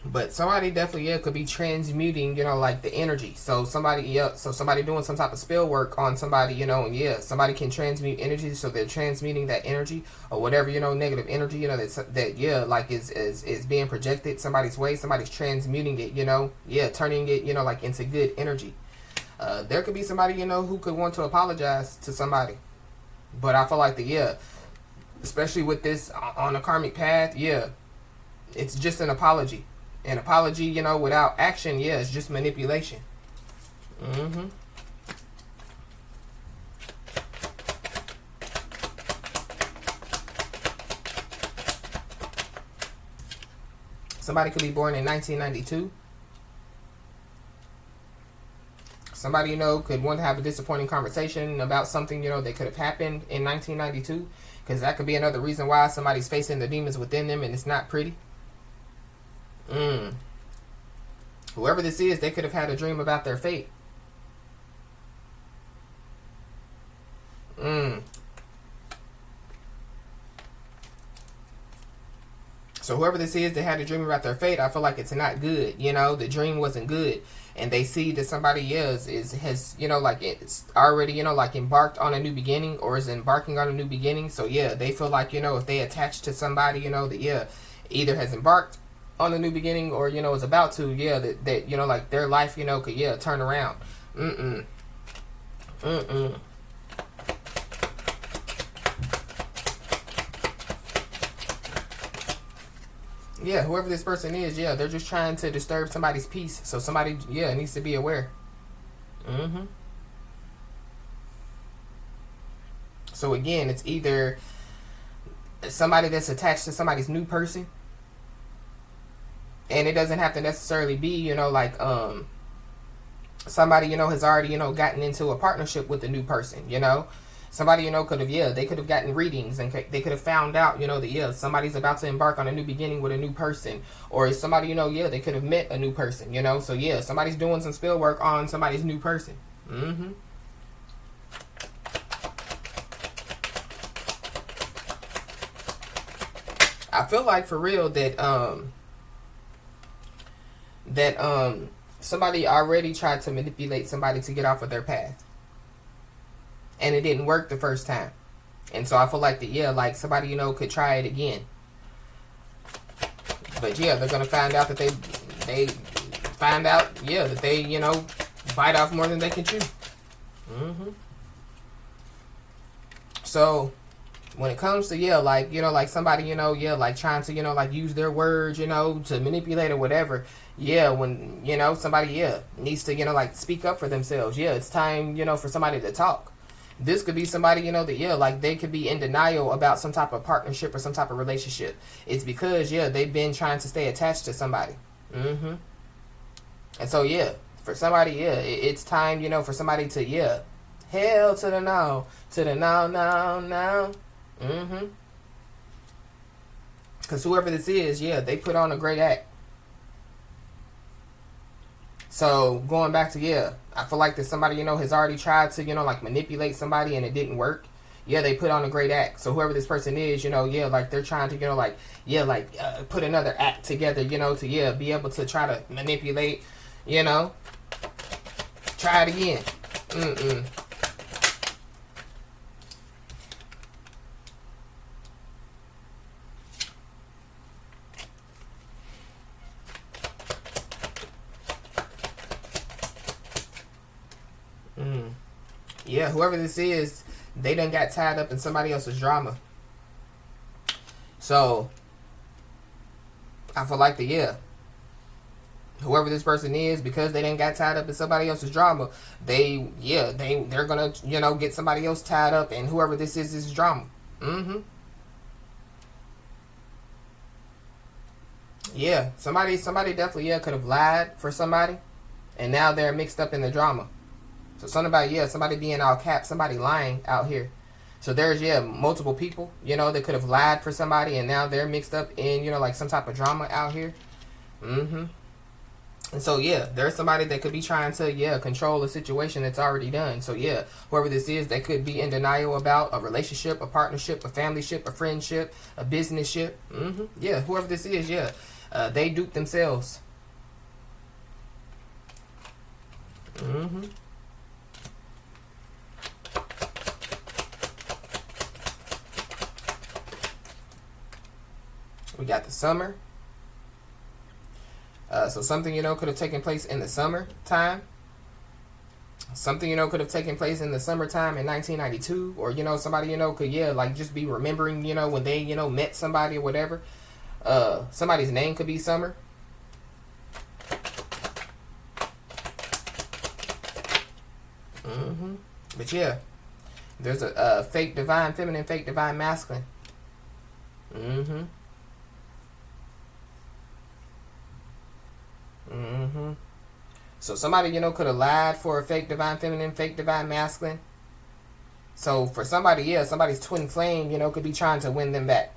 Speaker 1: But somebody definitely, yeah, could be transmuting, you know, like the energy. So somebody, yeah, so somebody doing some type of spell work on somebody, you know, and yeah, somebody can transmute energy. So they're transmuting that energy or whatever, you know, negative energy, you know, that yeah, like is being projected somebody's way. Somebody's transmuting it, you know, yeah, turning it, you know, like into good energy. There could be somebody, you know, who could want to apologize to somebody. But I feel like yeah, especially with this on a karmic path, yeah, it's just an apology. An apology, you know, without action, yeah, it's just manipulation. Somebody could be born in 1992. Somebody, you know, could want to have a disappointing conversation about something, you know, that could have happened in 1992. Because that could be another reason why somebody's facing the demons within them and it's not pretty. Whoever this is, they could have had a dream about their fate. So whoever this is that had a dream about their fate, I feel like it's not good. You know, the dream wasn't good. And they see that somebody else has, you know, like it's already, you know, like embarked on a new beginning or is embarking on a new beginning. So, yeah, they feel like, you know, if they attach to somebody, you know, that, yeah, either has embarked on a new beginning or, you know, is about to, yeah, that you know, like their life, you know, could, yeah, turn around. Yeah, whoever this person is, yeah, they're just trying to disturb somebody's peace. So somebody, yeah, needs to be aware. So again, it's either somebody that's attached to somebody's new person. And it doesn't have to necessarily be, you know, like somebody, you know, has already, you know, gotten into a partnership with a new person, you know. Somebody, you know, could have, yeah, they could have gotten readings and they could have found out, you know, that, yeah, somebody's about to embark on a new beginning with a new person. Or somebody, you know, yeah, they could have met a new person, you know. So, yeah, somebody's doing some spell work on somebody's new person. I feel like, for real, that somebody already tried to manipulate somebody to get off of their path. And it didn't work the first time. And so I feel like that, yeah, like somebody, you know, could try it again. But yeah, they're gonna find out that they find out, yeah, that they, you know, bite off more than they can chew. So when it comes to, yeah, like, you know, like somebody, you know, yeah, like trying to, you know, like use their words, you know, to manipulate or whatever, yeah, when, you know, somebody, yeah, needs to, you know, like speak up for themselves. Yeah, it's time, you know, for somebody to talk. This could be somebody, you know, that, yeah, like they could be in denial about some type of partnership or some type of relationship. It's because, yeah, they've been trying to stay attached to somebody. And so, yeah, for somebody, yeah, it's time, you know, for somebody to, yeah, hell to the no, to the no, no, no. Because whoever this is, yeah, they put on a great act. So going back to, yeah, I feel like that somebody, you know, has already tried to, you know, like manipulate somebody and it didn't work. Yeah, they put on a great act. So whoever this person is, you know, yeah, like they're trying to, you know, like, yeah, like put another act together, you know, to, yeah, be able to try to manipulate, you know, try it again. Yeah, whoever this is, they done got tied up in somebody else's drama. So I feel like yeah, whoever this person is, because they done got tied up in somebody else's drama, they're gonna, you know, get somebody else tied up, and whoever this is drama. Yeah, somebody definitely, yeah, could have lied for somebody, and now they're mixed up in the drama. So something about, yeah, somebody being all capped, somebody lying out here. So there's, yeah, multiple people, you know, that could have lied for somebody, and now they're mixed up in, you know, like some type of drama out here. And so, yeah, there's somebody that could be trying to, yeah, control a situation that's already done. So, yeah, whoever this is, they could be in denial about a relationship, a partnership, a familyship, a friendship, a businessship. Yeah, whoever this is, yeah, they duped themselves. We got the summer. So something, you know, could have taken place in the summertime. Something, you know, could have taken place in the summertime in 1992. Or, you know, somebody, you know, could, yeah, like just be remembering, you know, when they, you know, met somebody or whatever. Somebody's name could be Summer. But yeah, there's a fake divine feminine, fake divine masculine. So somebody, you know, could have lied for a fake divine feminine, fake divine masculine. So for somebody, yeah, somebody's twin flame, you know, could be trying to win them back.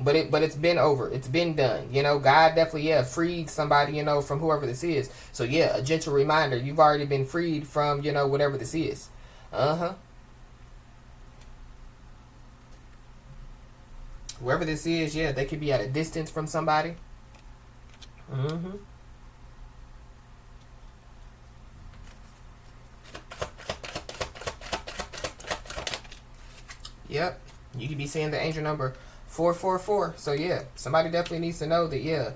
Speaker 1: But it's been over. It's been done. You know, God definitely, yeah, freed somebody, you know, from whoever this is. So yeah, a gentle reminder, you've already been freed from, you know, whatever this is. Whoever this is, yeah, they could be at a distance from somebody. Yep. You could be seeing the angel number 444. So yeah, somebody definitely needs to know that, yeah,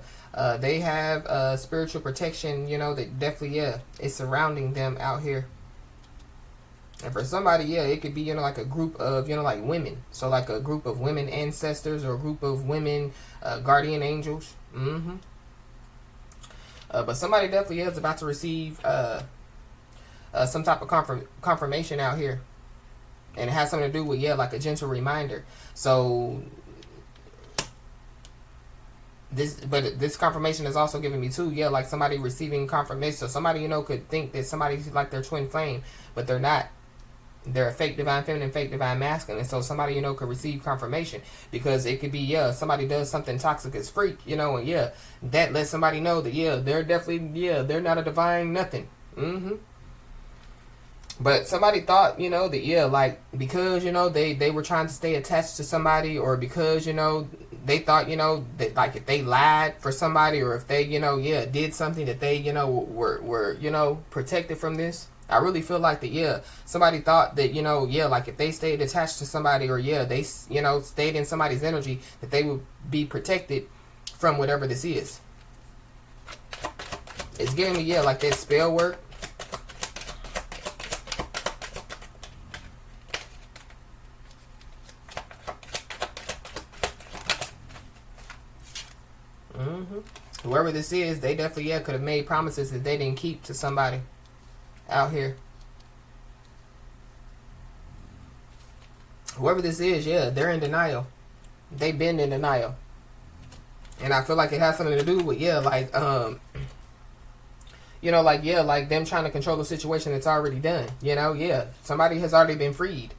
Speaker 1: they have spiritual protection, you know, that definitely, yeah, is surrounding them out here. And for somebody, yeah, it could be, you know, like a group of, you know, like women. So like a group of women ancestors or a group of women guardian angels. But somebody definitely is about to receive some type of confirmation out here. And it has something to do with, yeah, like a gentle reminder. So this confirmation is also giving me too, yeah, like somebody receiving confirmation. So somebody, you know, could think that somebody's like their twin flame, but they're not. They're a fake divine feminine, fake divine masculine. And so somebody, you know, could receive confirmation, because it could be, yeah, somebody does something toxic as freak, you know, and yeah, that lets somebody know that, yeah, they're definitely, yeah, they're not a divine nothing. But somebody thought, you know, that, yeah, like, because, you know, they were trying to stay attached to somebody, or because, you know, they thought, you know, that, like, if they lied for somebody, or if they, you know, yeah, did something that they, you know, were you know, protected from this. I really feel like that, yeah, somebody thought that, you know, yeah, like if they stayed attached to somebody, or yeah, they, you know, stayed in somebody's energy, that they would be protected from whatever this is. It's giving me, yeah, like that spell work. Whoever this is, they definitely, yeah, could have made promises that they didn't keep to somebody out here. Whoever this is, yeah, they're in denial. They've been in denial. And I feel like it has something to do with, yeah, like, you know, like, yeah, like them trying to control the situation that's already done. You know, yeah, somebody has already been freed.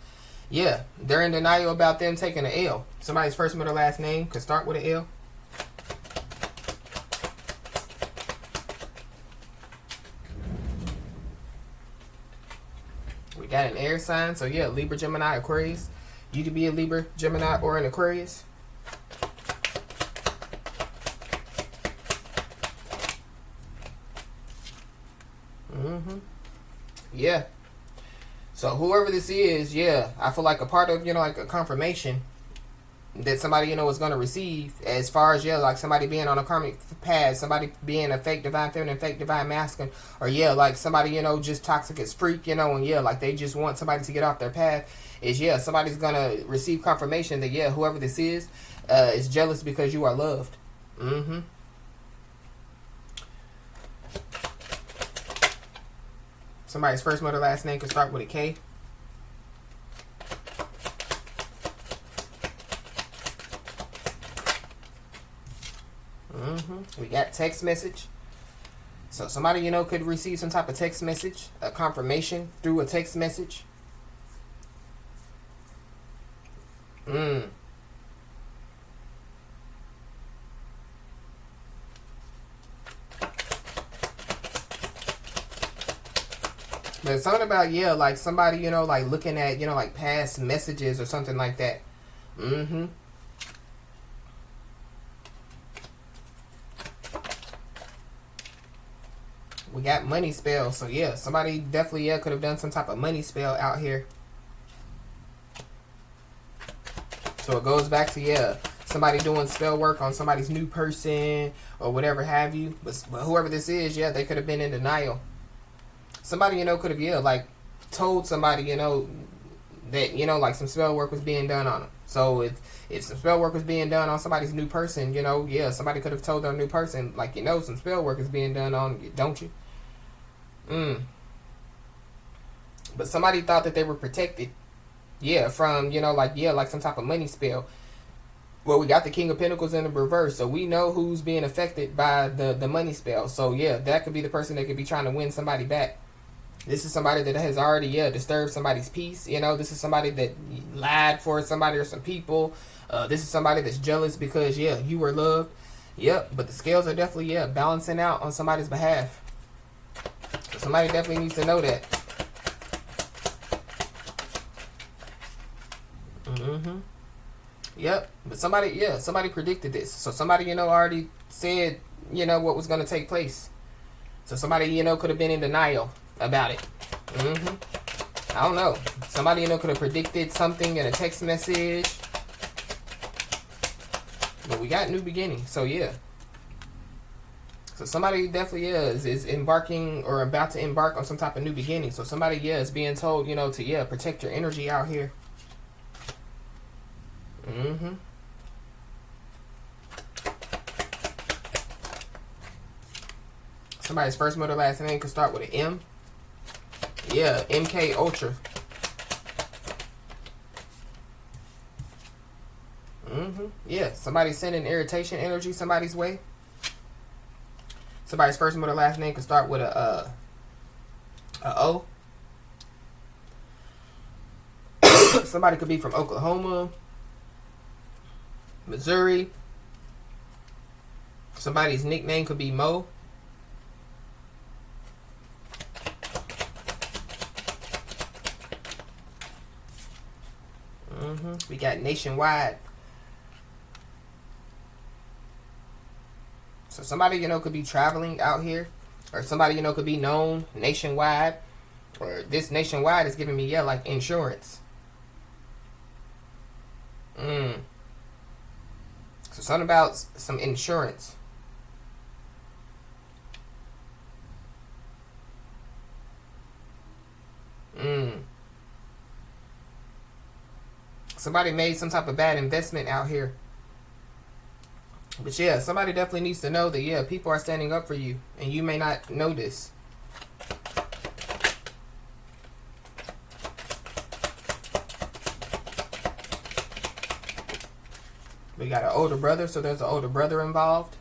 Speaker 1: Yeah, they're in denial about them taking an L. Somebody's first, middle, last name could start with an L. We got an air sign. So, yeah, Libra, Gemini, Aquarius. You could be a Libra, Gemini, or an Aquarius. Yeah. So whoever this is, yeah, I feel like a part of, you know, like a confirmation that somebody, you know, is going to receive, as far as, yeah, like somebody being on a karmic path, somebody being a fake divine feminine, fake divine masculine, or yeah, like somebody, you know, just toxic as freak, you know, and yeah, like they just want somebody to get off their path, is, yeah, somebody's going to receive confirmation that, yeah, whoever this is jealous because you are loved. Somebody's first, mother, last name could start with a K. We got text message. So somebody, you know, could receive some type of text message, a confirmation through a text message. But it's something about, yeah, like somebody, you know, like looking at, you know, like past messages or something like that. We got money spell. So, yeah, somebody definitely, yeah, could have done some type of money spell out here. So it goes back to, yeah, somebody doing spell work on somebody's new person or whatever have you. But whoever this is, yeah, they could have been in denial. Somebody, you know, could have, yeah, like told somebody, you know, that, you know, like some spell work was being done on them. So if some spell work was being done on somebody's new person, you know, yeah, somebody could have told their new person, like, you know, some spell work is being done on you, don't you? But somebody thought that they were protected, yeah, from, you know, like, yeah, like some type of money spell. Well, we got the King of Pentacles in the reverse, so we know who's being affected by the money spell. So, yeah, that could be the person that could be trying to win somebody back. This is somebody that has already, yeah, disturbed somebody's peace. You know, this is somebody that lied for somebody or some people. This is somebody that's jealous because, yeah, you were loved. Yep, but the scales are definitely, yeah, balancing out on somebody's behalf. So somebody definitely needs to know that. Yep, but somebody, yeah, somebody predicted this. So somebody, you know, already said, you know, what was going to take place. So somebody, you know, could have been in denial about it. I don't know. Somebody, you know, could have predicted something in a text message. But we got new beginnings. So, yeah. So somebody definitely is embarking or about to embark on some type of new beginning. So somebody, yeah, is being told, you know, to, yeah, protect your energy out here. Somebody's first, middle, last name could start with an M. Yeah, MK Ultra. Yeah, somebody sending irritation energy somebody's way. Somebody's first, middle, last name could start with a O. Somebody could be from Oklahoma, Missouri. Somebody's nickname could be Mo. We got nationwide. So somebody, you know, could be traveling out here. Or somebody, you know, could be known nationwide. Or this nationwide is giving me, yeah, like insurance. So something about some insurance. Somebody made some type of bad investment out here. But yeah, somebody definitely needs to know that, yeah, people are standing up for you. And you may not know this. We got an older brother, so there's an older brother involved.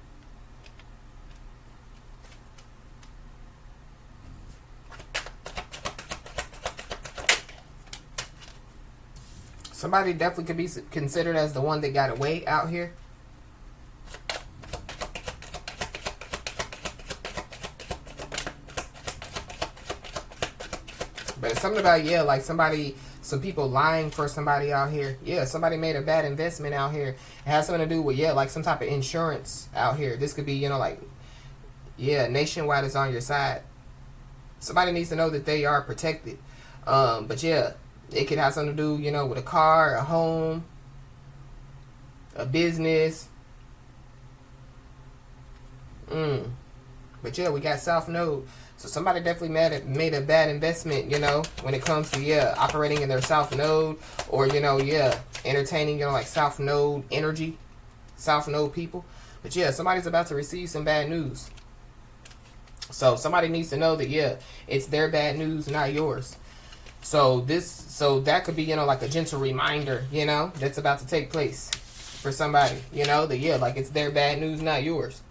Speaker 1: Somebody definitely could be considered as the one that got away out here. But it's something about, yeah, like somebody, some people lying for somebody out here. Yeah, somebody made a bad investment out here. It has something to do with, yeah, like some type of insurance out here. This could be, you know, like, yeah, Nationwide is on your side. Somebody needs to know that they are protected. But yeah, it could have something to do, you know, with a car, a home, a business. But yeah, we got South Node. So somebody definitely made a bad investment, you know, when it comes to, yeah, operating in their South Node, or, you know, yeah, entertaining, you know, like South Node energy, South Node people. But yeah, somebody's about to receive some bad news. So somebody needs to know that, yeah, it's their bad news, not yours. So that could be, you know, like a gentle reminder, you know, that's about to take place for somebody, you know, that, yeah, like it's their bad news, not yours.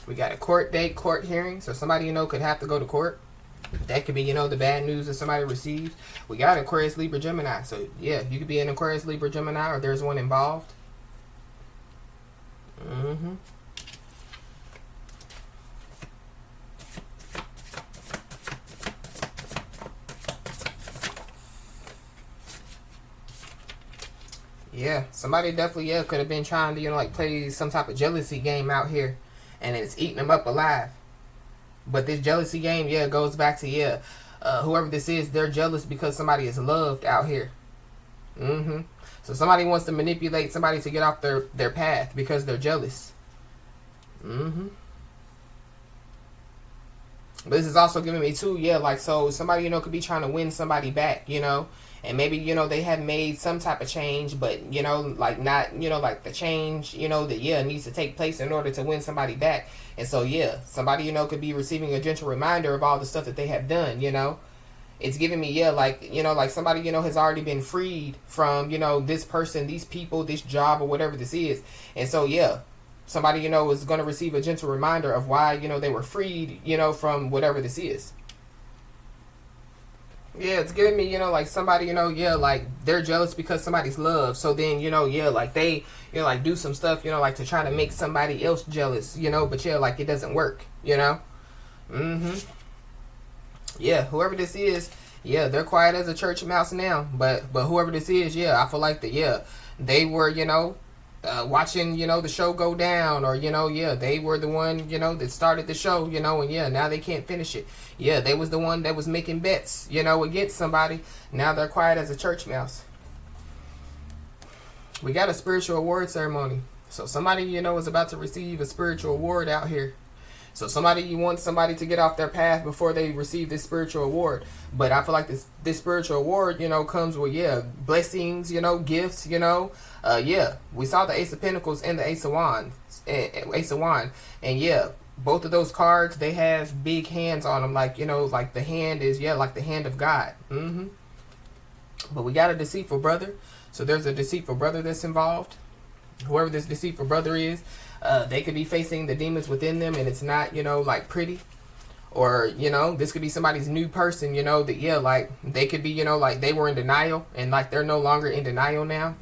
Speaker 1: We got a court date, court hearing. So somebody, you know, could have to go to court. That could be, you know, the bad news that somebody receives. We got Aquarius, Libra, Gemini. So, yeah, you could be an Aquarius, Libra, Gemini, or there's one involved. Yeah, somebody definitely, yeah, could have been trying to, you know, like play some type of jealousy game out here. And it's eating them up alive. But this jealousy game, yeah, goes back to, yeah, whoever this is, they're jealous because somebody is loved out here. So somebody wants to manipulate somebody to get off their path because they're jealous. But this is also giving me too, yeah, like, so somebody, you know, could be trying to win somebody back, you know. And maybe, you know, they have made some type of change, but, you know, like not, you know, like the change, you know, that, yeah, needs to take place in order to win somebody back. And so, yeah, somebody, you know, could be receiving a gentle reminder of all the stuff that they have done, you know. It's giving me, yeah, like, you know, like somebody, you know, has already been freed from, you know, this person, these people, this job, or whatever this is. And so, yeah, somebody, you know, is going to receive a gentle reminder of why, you know, they were freed, you know, from whatever this is. Yeah, it's giving me, you know, like somebody, you know, yeah, like they're jealous because somebody's loved. So then, you know, yeah, like they, you know, like do some stuff, you know, like to try to make somebody else jealous, you know, but yeah, like it doesn't work, you know. Yeah, whoever this is, yeah, they're quiet as a church mouse now. But whoever this is, yeah, I feel like that, yeah, they were, you know, watching, you know, the show go down, or, you know, yeah, they were the one, you know, that started the show, you know, and yeah, now they can't finish it. Yeah, they was the one that was making bets, you know, against somebody. Now they're quiet as a church mouse. We got a spiritual award ceremony. So somebody, you know, is about to receive a spiritual award out here. So somebody, you want somebody to get off their path before they receive this spiritual award. But I feel like this spiritual award, you know, comes with, yeah, blessings, you know, gifts, you know. Yeah, we saw the Ace of Pentacles and the Ace of Wands. And yeah, both of those cards, they have big hands on them. Like, you know, like the hand is, yeah, like the hand of God. But we got a deceitful brother. So there's a deceitful brother that's involved. Whoever this deceitful brother is, they could be facing the demons within them, and it's not, you know, like pretty. Or, you know, this could be somebody's new person, you know, that, yeah, like they could be, you know, like they were in denial, and like they're no longer in denial now.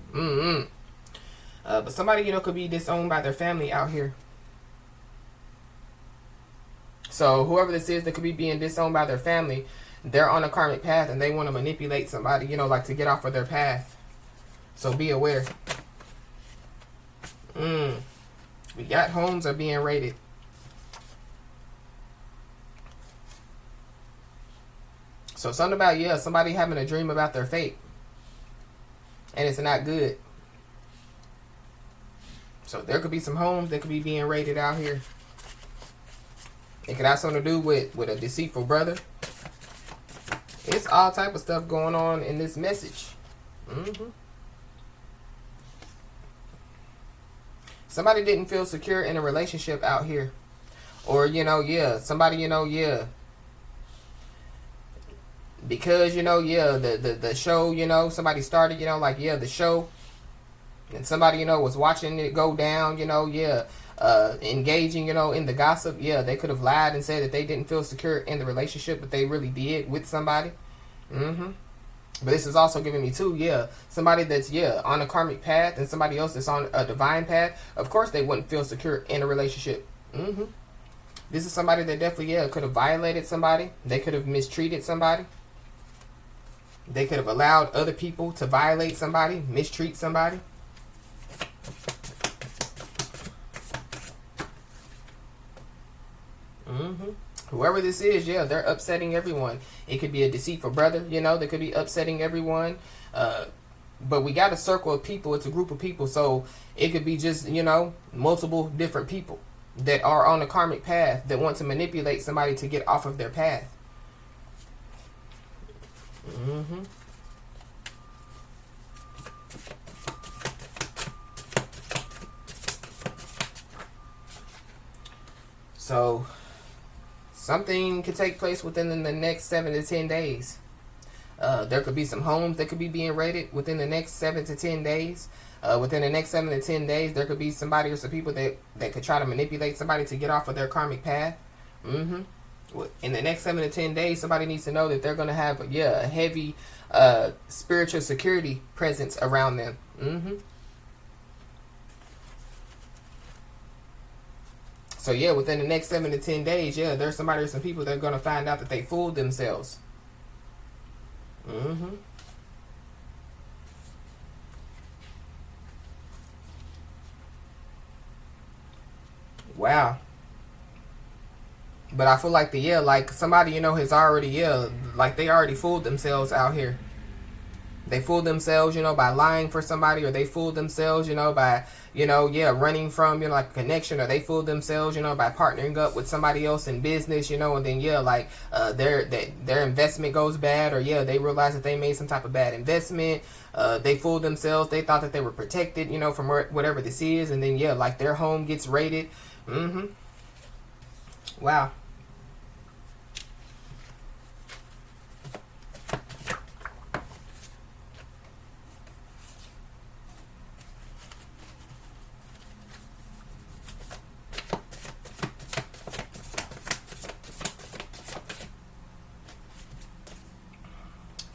Speaker 1: But somebody, you know, could be disowned by their family out here. So whoever this is that could be being disowned by their family, they're on a karmic path and they want to manipulate somebody, you know, like to get off of their path. So be aware. We got homes are being raided. So something about, yeah, somebody having a dream about their fate. And it's not good. So there could be some homes that could be being raided out here. It could have something to do with a deceitful brother. It's all type of stuff going on in this message. Somebody didn't feel secure in a relationship out here. Or, you know, yeah, somebody, you know, yeah. Because, you know, yeah, the show, you know, somebody started, you know, like, yeah, the show. And somebody, you know, was watching it go down, you know, yeah. Engaging, you know, in the gossip. Yeah, they could have lied and said that they didn't feel secure in the relationship, but they really did with somebody. But this is also giving me too, yeah, somebody that's, yeah, on a karmic path and somebody else that's on a divine path. Of course they wouldn't feel secure in a relationship. This is somebody that definitely, yeah, could have violated somebody. They could have mistreated somebody. They could have allowed other people to violate somebody, mistreat somebody. Whoever this is, yeah, they're upsetting everyone. It could be a deceitful brother, you know, they could be upsetting everyone. But we got a circle of people. It's a group of people. So it could be just, you know, multiple different people that are on a karmic path that want to manipulate somebody to get off of their path. So something could take place within the next 7 to 10 days. There could be some homes that could be being raided within the next 7 to 10 days. Within the next 7 to 10 days, there could be somebody or some people that could try to manipulate somebody to get off of their karmic path. In the next 7 to 10 days, somebody needs to know that they're going to have, yeah, a heavy spiritual security presence around them. So yeah, within the next 7 to 10 days, yeah, there's somebody or some people that are going to find out that they fooled themselves. Wow. But I feel like like somebody, you know, has already, like they already fooled themselves out here. They fooled themselves, you know, by lying for somebody, or they fooled themselves, you know, by, you know, running from, you know, like a connection, or they fooled themselves, you know, by partnering up with somebody else in business, you know, and then, like, their investment goes bad, or, they realize that they made some type of bad investment. They fooled themselves. They thought that they were protected, you know, from whatever this is, and then, like, their home gets raided. Wow.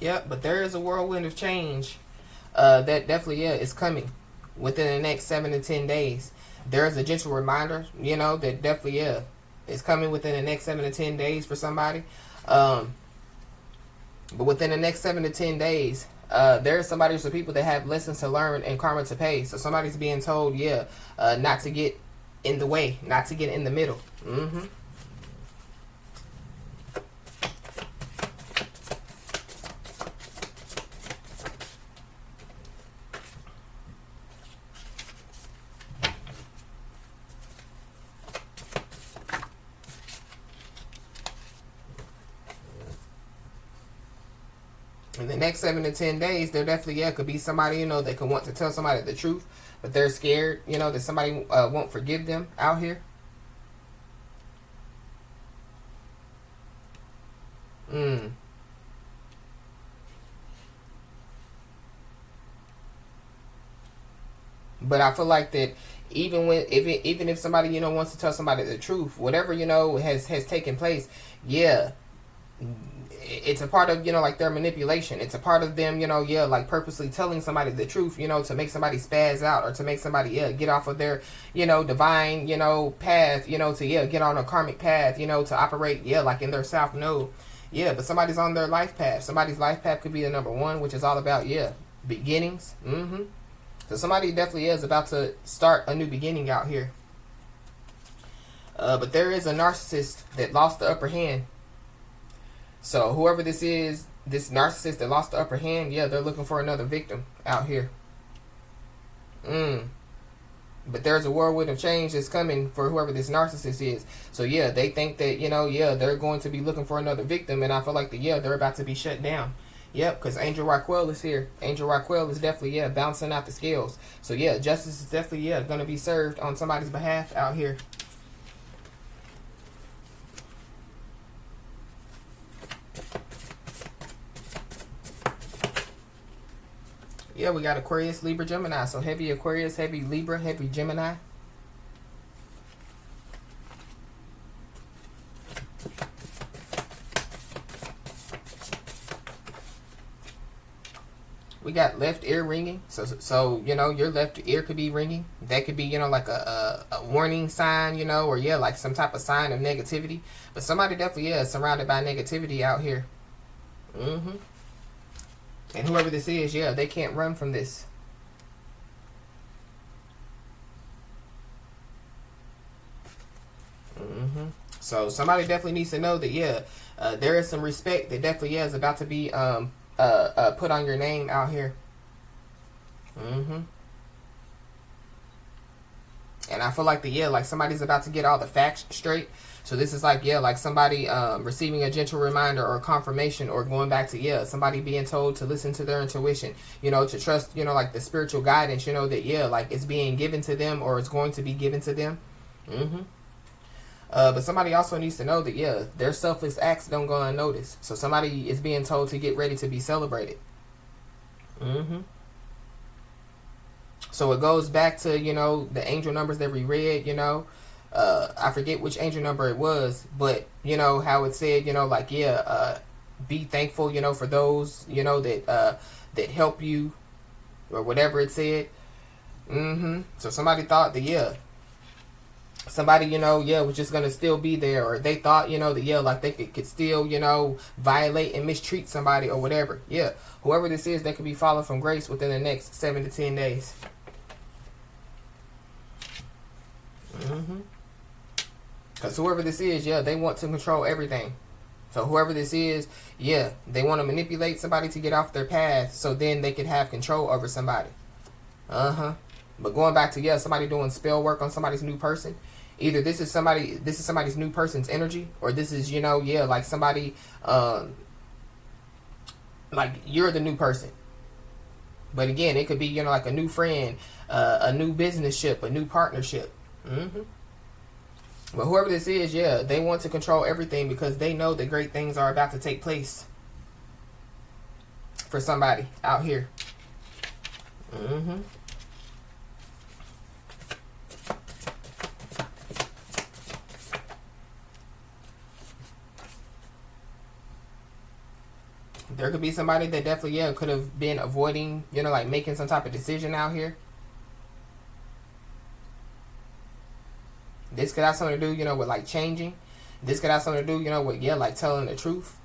Speaker 1: Yep, but there is a whirlwind of change that definitely, is coming within the next 7 to 10 days. There's a gentle reminder, you know, that definitely, is coming within the next 7 to 10 days for somebody. But within the next 7 to 10 days, there's somebody or some people that have lessons to learn and karma to pay. So somebody's being told, not to get in the way, not to get in the middle. In the next 7 to 10 days, there definitely, could be somebody, you know, that could want to tell somebody the truth, but they're scared, you know, that somebody won't forgive them out here. But I feel like that even if somebody, you know, wants to tell somebody the truth, whatever, you know, has taken place, it's a part of, you know, like their manipulation. It's a part of them, you know, yeah, like purposely telling somebody the truth, you know, to make somebody spaz out, or to make somebody, yeah, get off of their, you know, divine, you know, path, you know, to, yeah, get on a karmic path, you know, to operate, yeah, like in their south node. Yeah, but somebody's on their life path. Somebody's life path could be the number one, which is all about, yeah, beginnings. So somebody definitely is about to start a new beginning out here. But there is a narcissist that lost the upper hand. So whoever this is, this narcissist that lost the upper hand, yeah, they're looking for another victim out here. But there's a whirlwind of change that's coming for whoever this narcissist is. So yeah, they think that, you know, yeah, they're going to be looking for another victim, and I feel like they're about to be shut down. Yep, because Angel Raquel is here. Angel Raquel is definitely, yeah, bouncing out the scales. So yeah, justice is definitely, yeah, going to be served on somebody's behalf out here. Yeah, we got Aquarius, Libra, Gemini. So heavy Aquarius, heavy Libra, heavy Gemini. We got left ear ringing. So you know, your left ear could be ringing. That could be, you know, like a warning sign, you know, or yeah, like some type of sign of negativity. But somebody definitely is surrounded by negativity out here. And whoever this is, yeah, they can't run from this. So somebody definitely needs to know that, yeah, there is some respect that definitely, yeah, is about to be put on your name out here. And I feel like like somebody's about to get all the facts straight. So this is like, yeah, like somebody receiving a gentle reminder or confirmation, or going back to, yeah, somebody being told to listen to their intuition, you know, to trust, you know, like the spiritual guidance, you know, that, yeah, like it's being given to them, or it's going to be given to them. But somebody also needs to know that, yeah, their selfless acts don't go unnoticed. So somebody is being told to get ready to be celebrated. So it goes back to, you know, the angel numbers that we read, you know. I forget which angel number it was, but, you know, how it said, you know, like, yeah, be thankful, you know, for those, you know, that help you, or whatever it said. So somebody thought that, yeah, somebody, you know, yeah, was just gonna still be there, or they thought, you know, that, yeah, like they could still, you know, violate and mistreat somebody or whatever. Yeah, whoever this is, they could be fallen from grace within the next 7 to 10 days. Because whoever this is, yeah, they want to control everything. So whoever this is, yeah, they want to manipulate somebody to get off their path, so then they could have control over somebody. But going back to, yeah, somebody doing spell work on somebody's new person. Either this is somebody's new person's energy, or this is, you know, yeah, like somebody, like you're the new person. But again, it could be, you know, like a new friend, a new business ship, a new partnership. But whoever this is, yeah, they want to control everything because they know that great things are about to take place for somebody out here. There could be somebody that definitely, yeah, could have been avoiding, you know, like making some type of decision out here. This could have something to do, you know, with like changing. This could have something to do, you know, with, yeah, like telling the truth.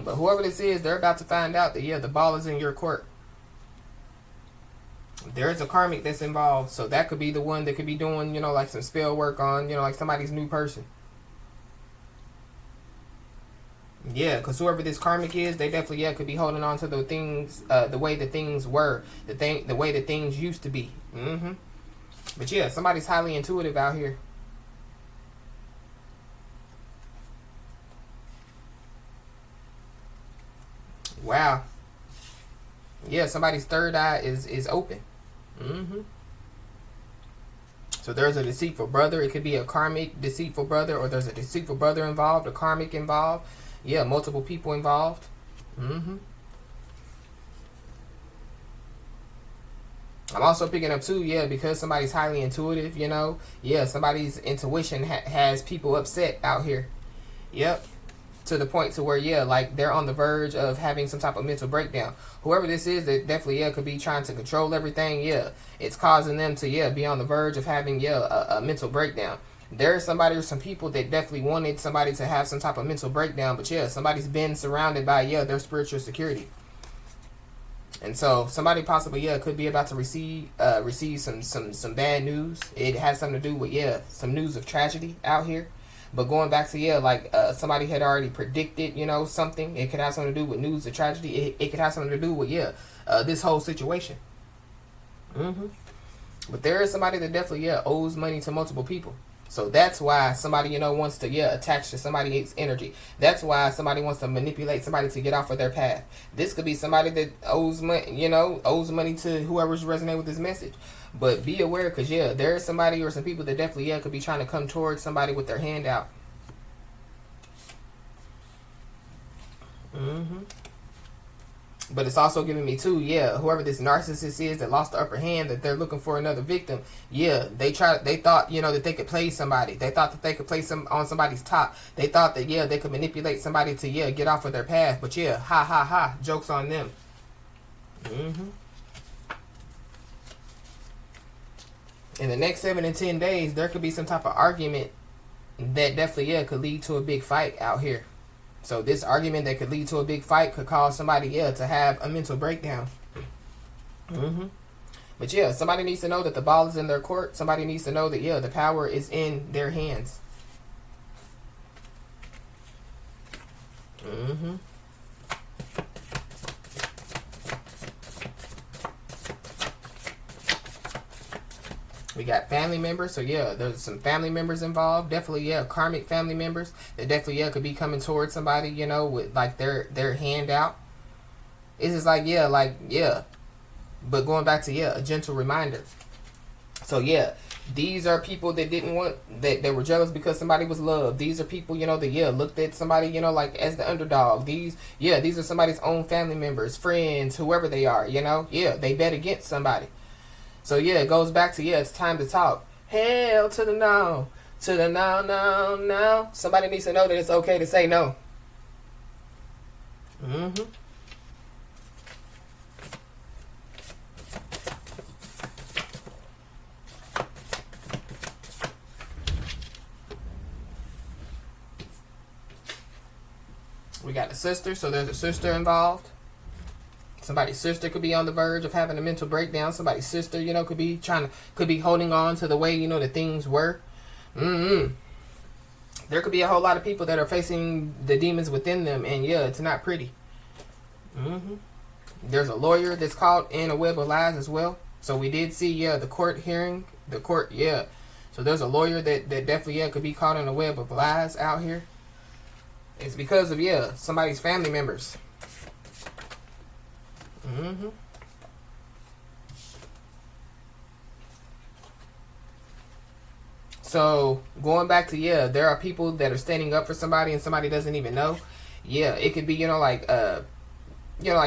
Speaker 1: But whoever this is, they're about to find out that, yeah, the ball is in your court. There's a karmic that's involved. So that could be the one that could be doing, you know, like some spell work on, you know, like somebody's new person. Yeah, because whoever this karmic is, they definitely, yeah, could be holding on to the things, the way that things were, the way that things used to be. But yeah, somebody's highly intuitive out here. Wow. Yeah, somebody's third eye is open. So there's a deceitful brother. It could be a karmic deceitful brother, or there's a deceitful brother involved, a karmic involved. Yeah, multiple people involved. I'm also picking up too, yeah, because somebody's highly intuitive, you know. Yeah, somebody's intuition has people upset out here. Yep. To the point to where, yeah, like they're on the verge of having some type of mental breakdown. Whoever this is, that definitely, yeah, could be trying to control everything. Yeah, it's causing them to, yeah, be on the verge of having, yeah, a mental breakdown. There's somebody or some people that definitely wanted somebody to have some type of mental breakdown, but yeah, somebody's been surrounded by, yeah, their spiritual security. And so somebody possibly, yeah, could be about to receive some bad news. It has something to do with, yeah, some news of tragedy out here. But going back to, yeah, like somebody had already predicted, you know, something. It could have something to do with news of tragedy. It could have something to do with, yeah, this whole situation. But there is somebody that definitely, yeah, owes money to multiple people. So that's why somebody, you know, wants to, yeah, attach to somebody's energy. That's why somebody wants to manipulate somebody to get off of their path. This could be somebody that owes money, you know, owes money to whoever's resonating with this message. But be aware, because, yeah, there is somebody or some people that definitely, yeah, could be trying to come towards somebody with their hand out. But it's also giving me too, yeah, whoever this narcissist is that lost the upper hand, that they're looking for another victim. Yeah, they thought, you know, that they could play somebody. They thought that they could play on somebody's top. They thought that, yeah, they could manipulate somebody to, yeah, get off of their path. But yeah, ha ha ha, joke's on them. In the next 7 to 10 days, there could be some type of argument that definitely, yeah, could lead to a big fight out here. So this argument that could lead to a big fight could cause somebody, yeah, to have a mental breakdown. But yeah, somebody needs to know that the ball is in their court. Somebody needs to know that, yeah, the power is in their hands. We got family members, so yeah, there's some family members involved. Definitely, yeah, karmic family members that definitely, yeah, could be coming towards somebody, you know, with like their hand out. It's just like, yeah. But going back to, yeah, a gentle reminder. So yeah, these are people that didn't want, that they were jealous because somebody was loved. These are people, you know, that, yeah, looked at somebody, you know, like as the underdog. These are somebody's own family members, friends, whoever they are, you know. Yeah, they bet against somebody. So yeah, it goes back to, yeah, it's time to talk. Hell to the no. To the no, no, no. Somebody needs to know that it's okay to say no. We got the sister, so there's a sister involved. Somebody's sister could be on the verge of having a mental breakdown. Somebody's sister, you know, could be holding on to the way, you know, that things were. There could be a whole lot of people that are facing the demons within them, and yeah, it's not pretty. There's a lawyer that's caught in a web of lies as well. So we did see, yeah, the court hearing, yeah. So there's a lawyer that definitely, yeah, could be caught in a web of lies out here. It's because of, yeah, somebody's family members. So going back to, yeah, there are people that are standing up for somebody and somebody doesn't even know. Yeah, it could be, you know, like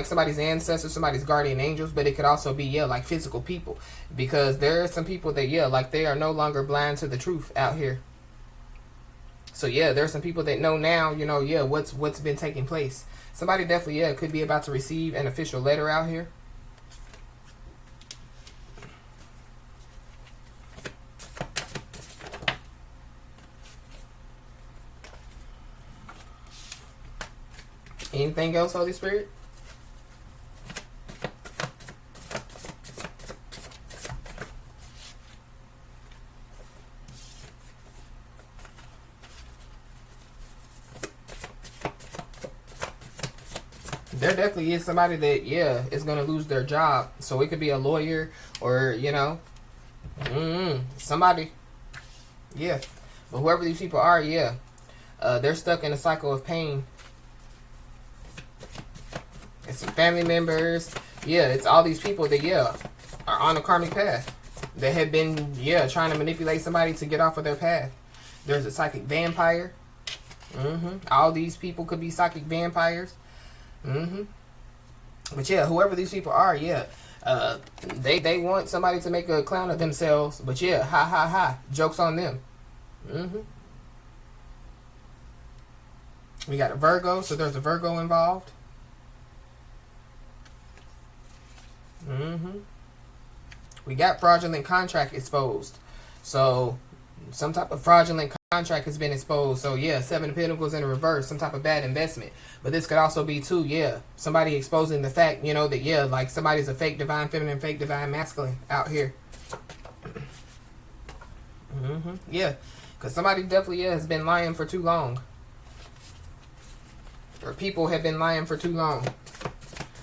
Speaker 1: somebody's ancestors, somebody's guardian angels, but it could also be, yeah, like physical people, because there are some people that, yeah, like they are no longer blind to the truth out here. So yeah, there's some people that know now, you know, yeah, what's been taking place. Somebody definitely, yeah, could be about to receive an official letter out here. Anything else, Holy Spirit? There definitely is somebody that, yeah, is going to lose their job. So it could be a lawyer or, you know, somebody. Yeah. But whoever these people are, yeah, they're stuck in a cycle of pain. It's some family members. Yeah, it's all these people that, yeah, are on a karmic path. That have been, yeah, trying to manipulate somebody to get off of their path. There's a psychic vampire. All these people could be psychic vampires. But yeah, whoever these people are, yeah, They want somebody to make a clown of themselves, but yeah, ha ha ha, jokes on them. We got a Virgo, so there's a Virgo involved. We got fraudulent contract exposed, so some type of fraudulent contract has been exposed. So yeah, Seven of Pentacles in the reverse, some type of bad investment. But this could also be too, yeah, somebody exposing the fact, you know, that yeah, like somebody's a fake divine feminine, fake divine masculine out here. Yeah, because somebody definitely, yeah, has been lying for too long, or people have been lying for too long.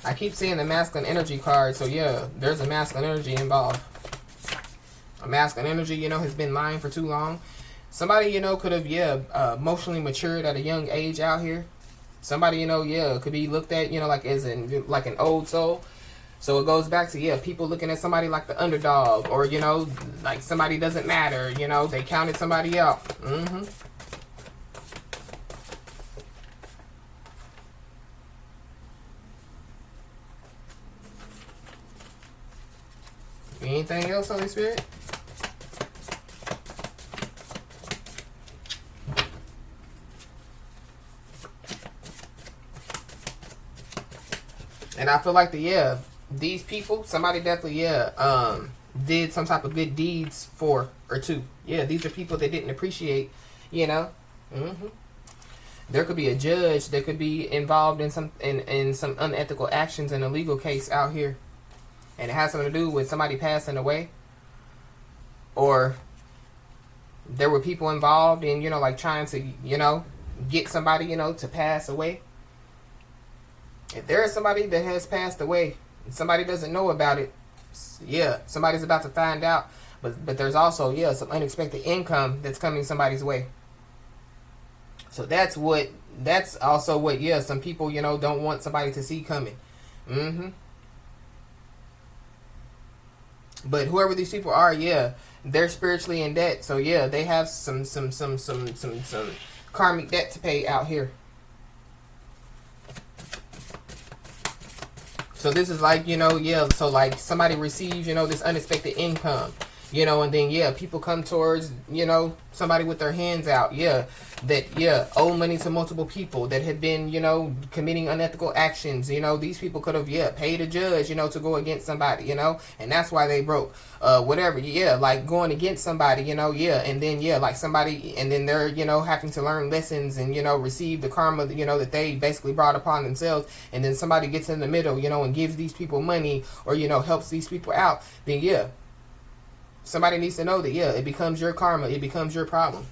Speaker 1: I keep seeing the masculine energy card, so yeah, there's a masculine energy involved. A masculine energy, you know, has been lying for too long. Somebody, you know, could have, yeah, emotionally matured at a young age out here. Somebody, you know, yeah, could be looked at, you know, like as like an old soul. So it goes back to, yeah, people looking at somebody like the underdog, or, you know, like somebody doesn't matter, you know, they counted somebody out. Anything else, Holy Spirit? And I feel like yeah, these people, somebody definitely, yeah, did some type of good deeds for or to. Yeah, these are people that didn't appreciate, you know. There could be a judge that could be involved in some some unethical actions in a legal case out here. And it has something to do with somebody passing away. Or there were people involved in, you know, like trying to, you know, get somebody, you know, to pass away. If there is somebody that has passed away and somebody doesn't know about it, yeah, somebody's about to find out. But there's also, yeah, some unexpected income that's coming somebody's way. So that's also what, yeah, some people, you know, don't want somebody to see coming. But whoever these people are, yeah, they're spiritually in debt. So yeah, they have some karmic debt to pay out here. So this is like, you know, yeah, so like somebody receives, you know, this unexpected income, you know, and then, yeah, people come towards, you know, somebody with their hands out, yeah, that, yeah, owe money to multiple people that had been, you know, committing unethical actions. You know, these people could have, yeah, paid a judge, you know, to go against somebody, you know, and that's why they broke. Whatever, yeah, like going against somebody, you know, yeah, and then, yeah, like somebody, and then they're, you know, having to learn lessons and, you know, receive the karma, you know, that they basically brought upon themselves, and then somebody gets in the middle, you know, and gives these people money, or, you know, helps these people out, then, yeah, somebody needs to know that, yeah, it becomes your karma, it becomes your problem.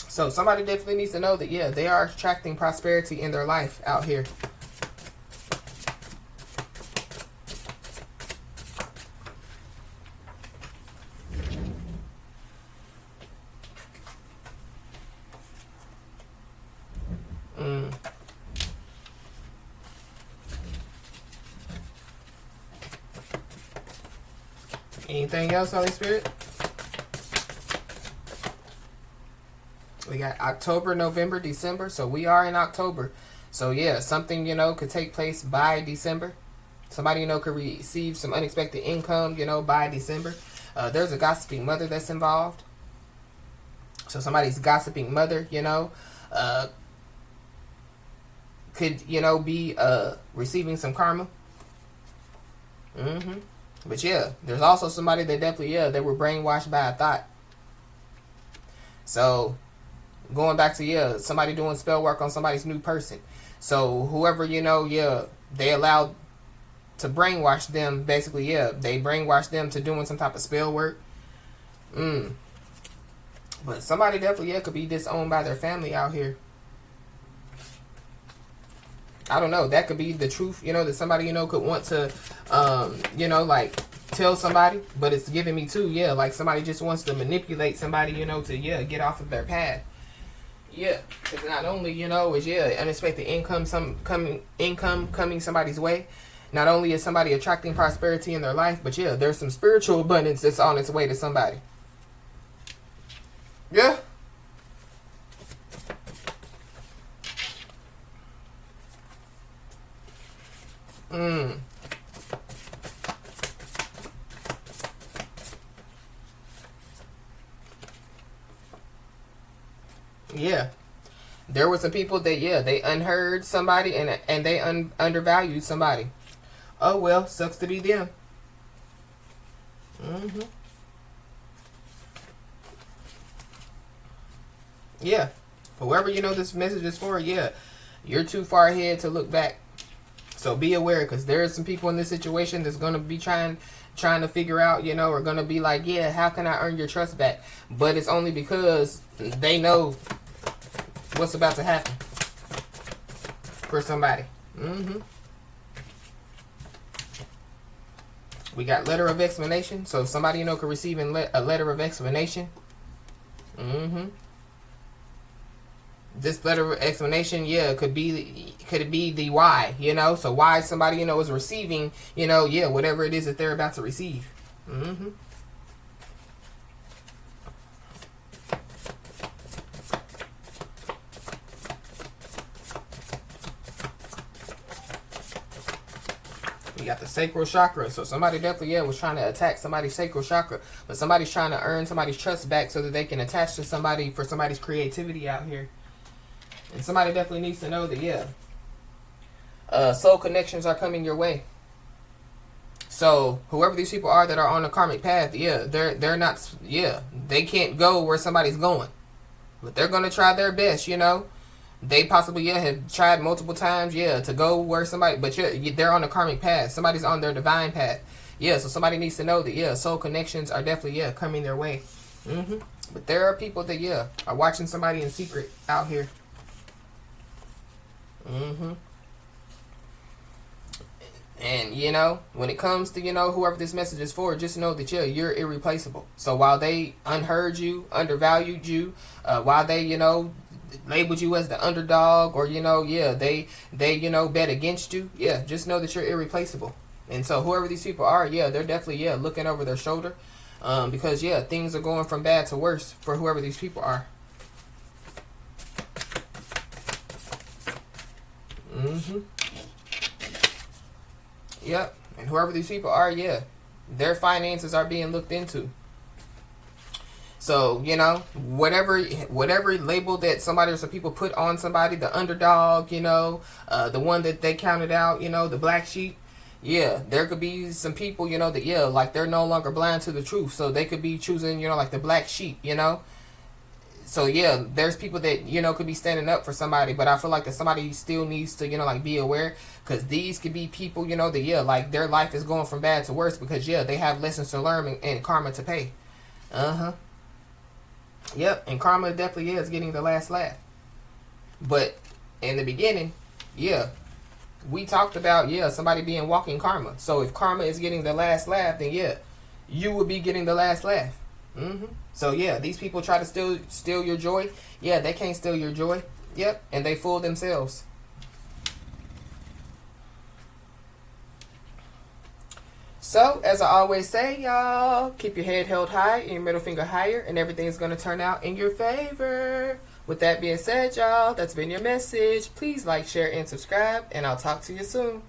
Speaker 1: So somebody definitely needs to know that, yeah, they are attracting prosperity in their life out here. Anything else, Holy Spirit? We got October, November, December. So we are in October. So yeah, something, you know, could take place by December. Somebody, you know, could receive some unexpected income, you know, by December. There's a gossiping mother that's involved. So somebody's gossiping mother, you know, could, you know, be receiving some karma. But yeah, there's also somebody that definitely, yeah, they were brainwashed by a thought. So going back to, yeah, somebody doing spell work on somebody's new person. So whoever, you know, yeah, they allowed to brainwash them, basically, yeah, they brainwash them to doing some type of spell work. But somebody definitely, yeah, could be disowned by their family out here. I don't know. That could be the truth, you know, that somebody, you know, could want to, you know, like tell somebody. But it's giving me too, yeah, like somebody just wants to manipulate somebody, you know, to, yeah, get off of their path. Yeah, because not only, you know, is, yeah, unexpected income coming somebody's way. Not only is somebody attracting prosperity in their life, but yeah, there's some spiritual abundance that's on its way to somebody. Yeah. Yeah. There were some people that, yeah, they unheard somebody and they undervalued somebody. Oh, well, sucks to be them. Mm-hmm. Yeah. Whoever, this message is for, yeah, you're too far ahead to look back. So be aware, because there are some people in this situation that's going to be trying to figure out, or going to be like, yeah, how can I earn your trust back? But it's only because they know what's about to happen for somebody. Mm-hmm. We got letter of explanation. So somebody, could receive a letter of explanation. Mm-hmm. This letter of explanation, yeah, could it be the why, so why somebody, is receiving, yeah, whatever it is that they're about to receive. Mm-hmm. We got the sacral chakra. So somebody definitely, was trying to attack somebody's sacral chakra, but somebody's trying to earn somebody's trust back so that they can attach to somebody for somebody's creativity out here. And somebody definitely needs to know that, yeah, soul connections are coming your way. So whoever these people are that are on the karmic path, yeah, they're not, yeah, they can't go where somebody's going, but they're gonna try their best. They possibly, yeah, have tried multiple times, yeah, to go where somebody, but they're on the karmic path. Somebody's on their divine path. Yeah, so somebody needs to know that, yeah, soul connections are definitely, yeah, coming their way. Mm-hmm. But there are people that, yeah, are watching somebody in secret out here. Mm-hmm. And, when it comes to, whoever this message is for, just know that, yeah, you're irreplaceable. So while they unheard you, undervalued you, while they, labeled you as the underdog, or, yeah, they bet against you, yeah, just know that you're irreplaceable. And so whoever these people are, yeah, they're definitely, yeah, looking over their shoulder, because, yeah, things are going from bad to worse for whoever these people are. Mm-hmm. Yep. And whoever these people are, yeah, their finances are being looked into. So, whatever label that somebody or some people put on somebody, the underdog, the one that they counted out, the black sheep, yeah, there could be some people, that, yeah, like they're no longer blind to the truth. So they could be choosing, like the black sheep, So, yeah, there's people that, could be standing up for somebody, but I feel like that somebody still needs to, like be aware, because these could be people, that, yeah, like their life is going from bad to worse because, yeah, they have lessons to learn and karma to pay. Uh-huh. Yep, and karma definitely is getting the last laugh. But in the beginning, yeah, we talked about, yeah, somebody being walking karma. So if karma is getting the last laugh, then, yeah, you will be getting the last laugh. Mm-hmm. So, yeah, these people try to steal your joy. Yeah, they can't steal your joy. Yep, and they fool themselves. So, as I always say, y'all, keep your head held high and your middle finger higher, and everything's going to turn out in your favor. With that being said, y'all, that's been your message. Please like, share, and subscribe, and I'll talk to you soon.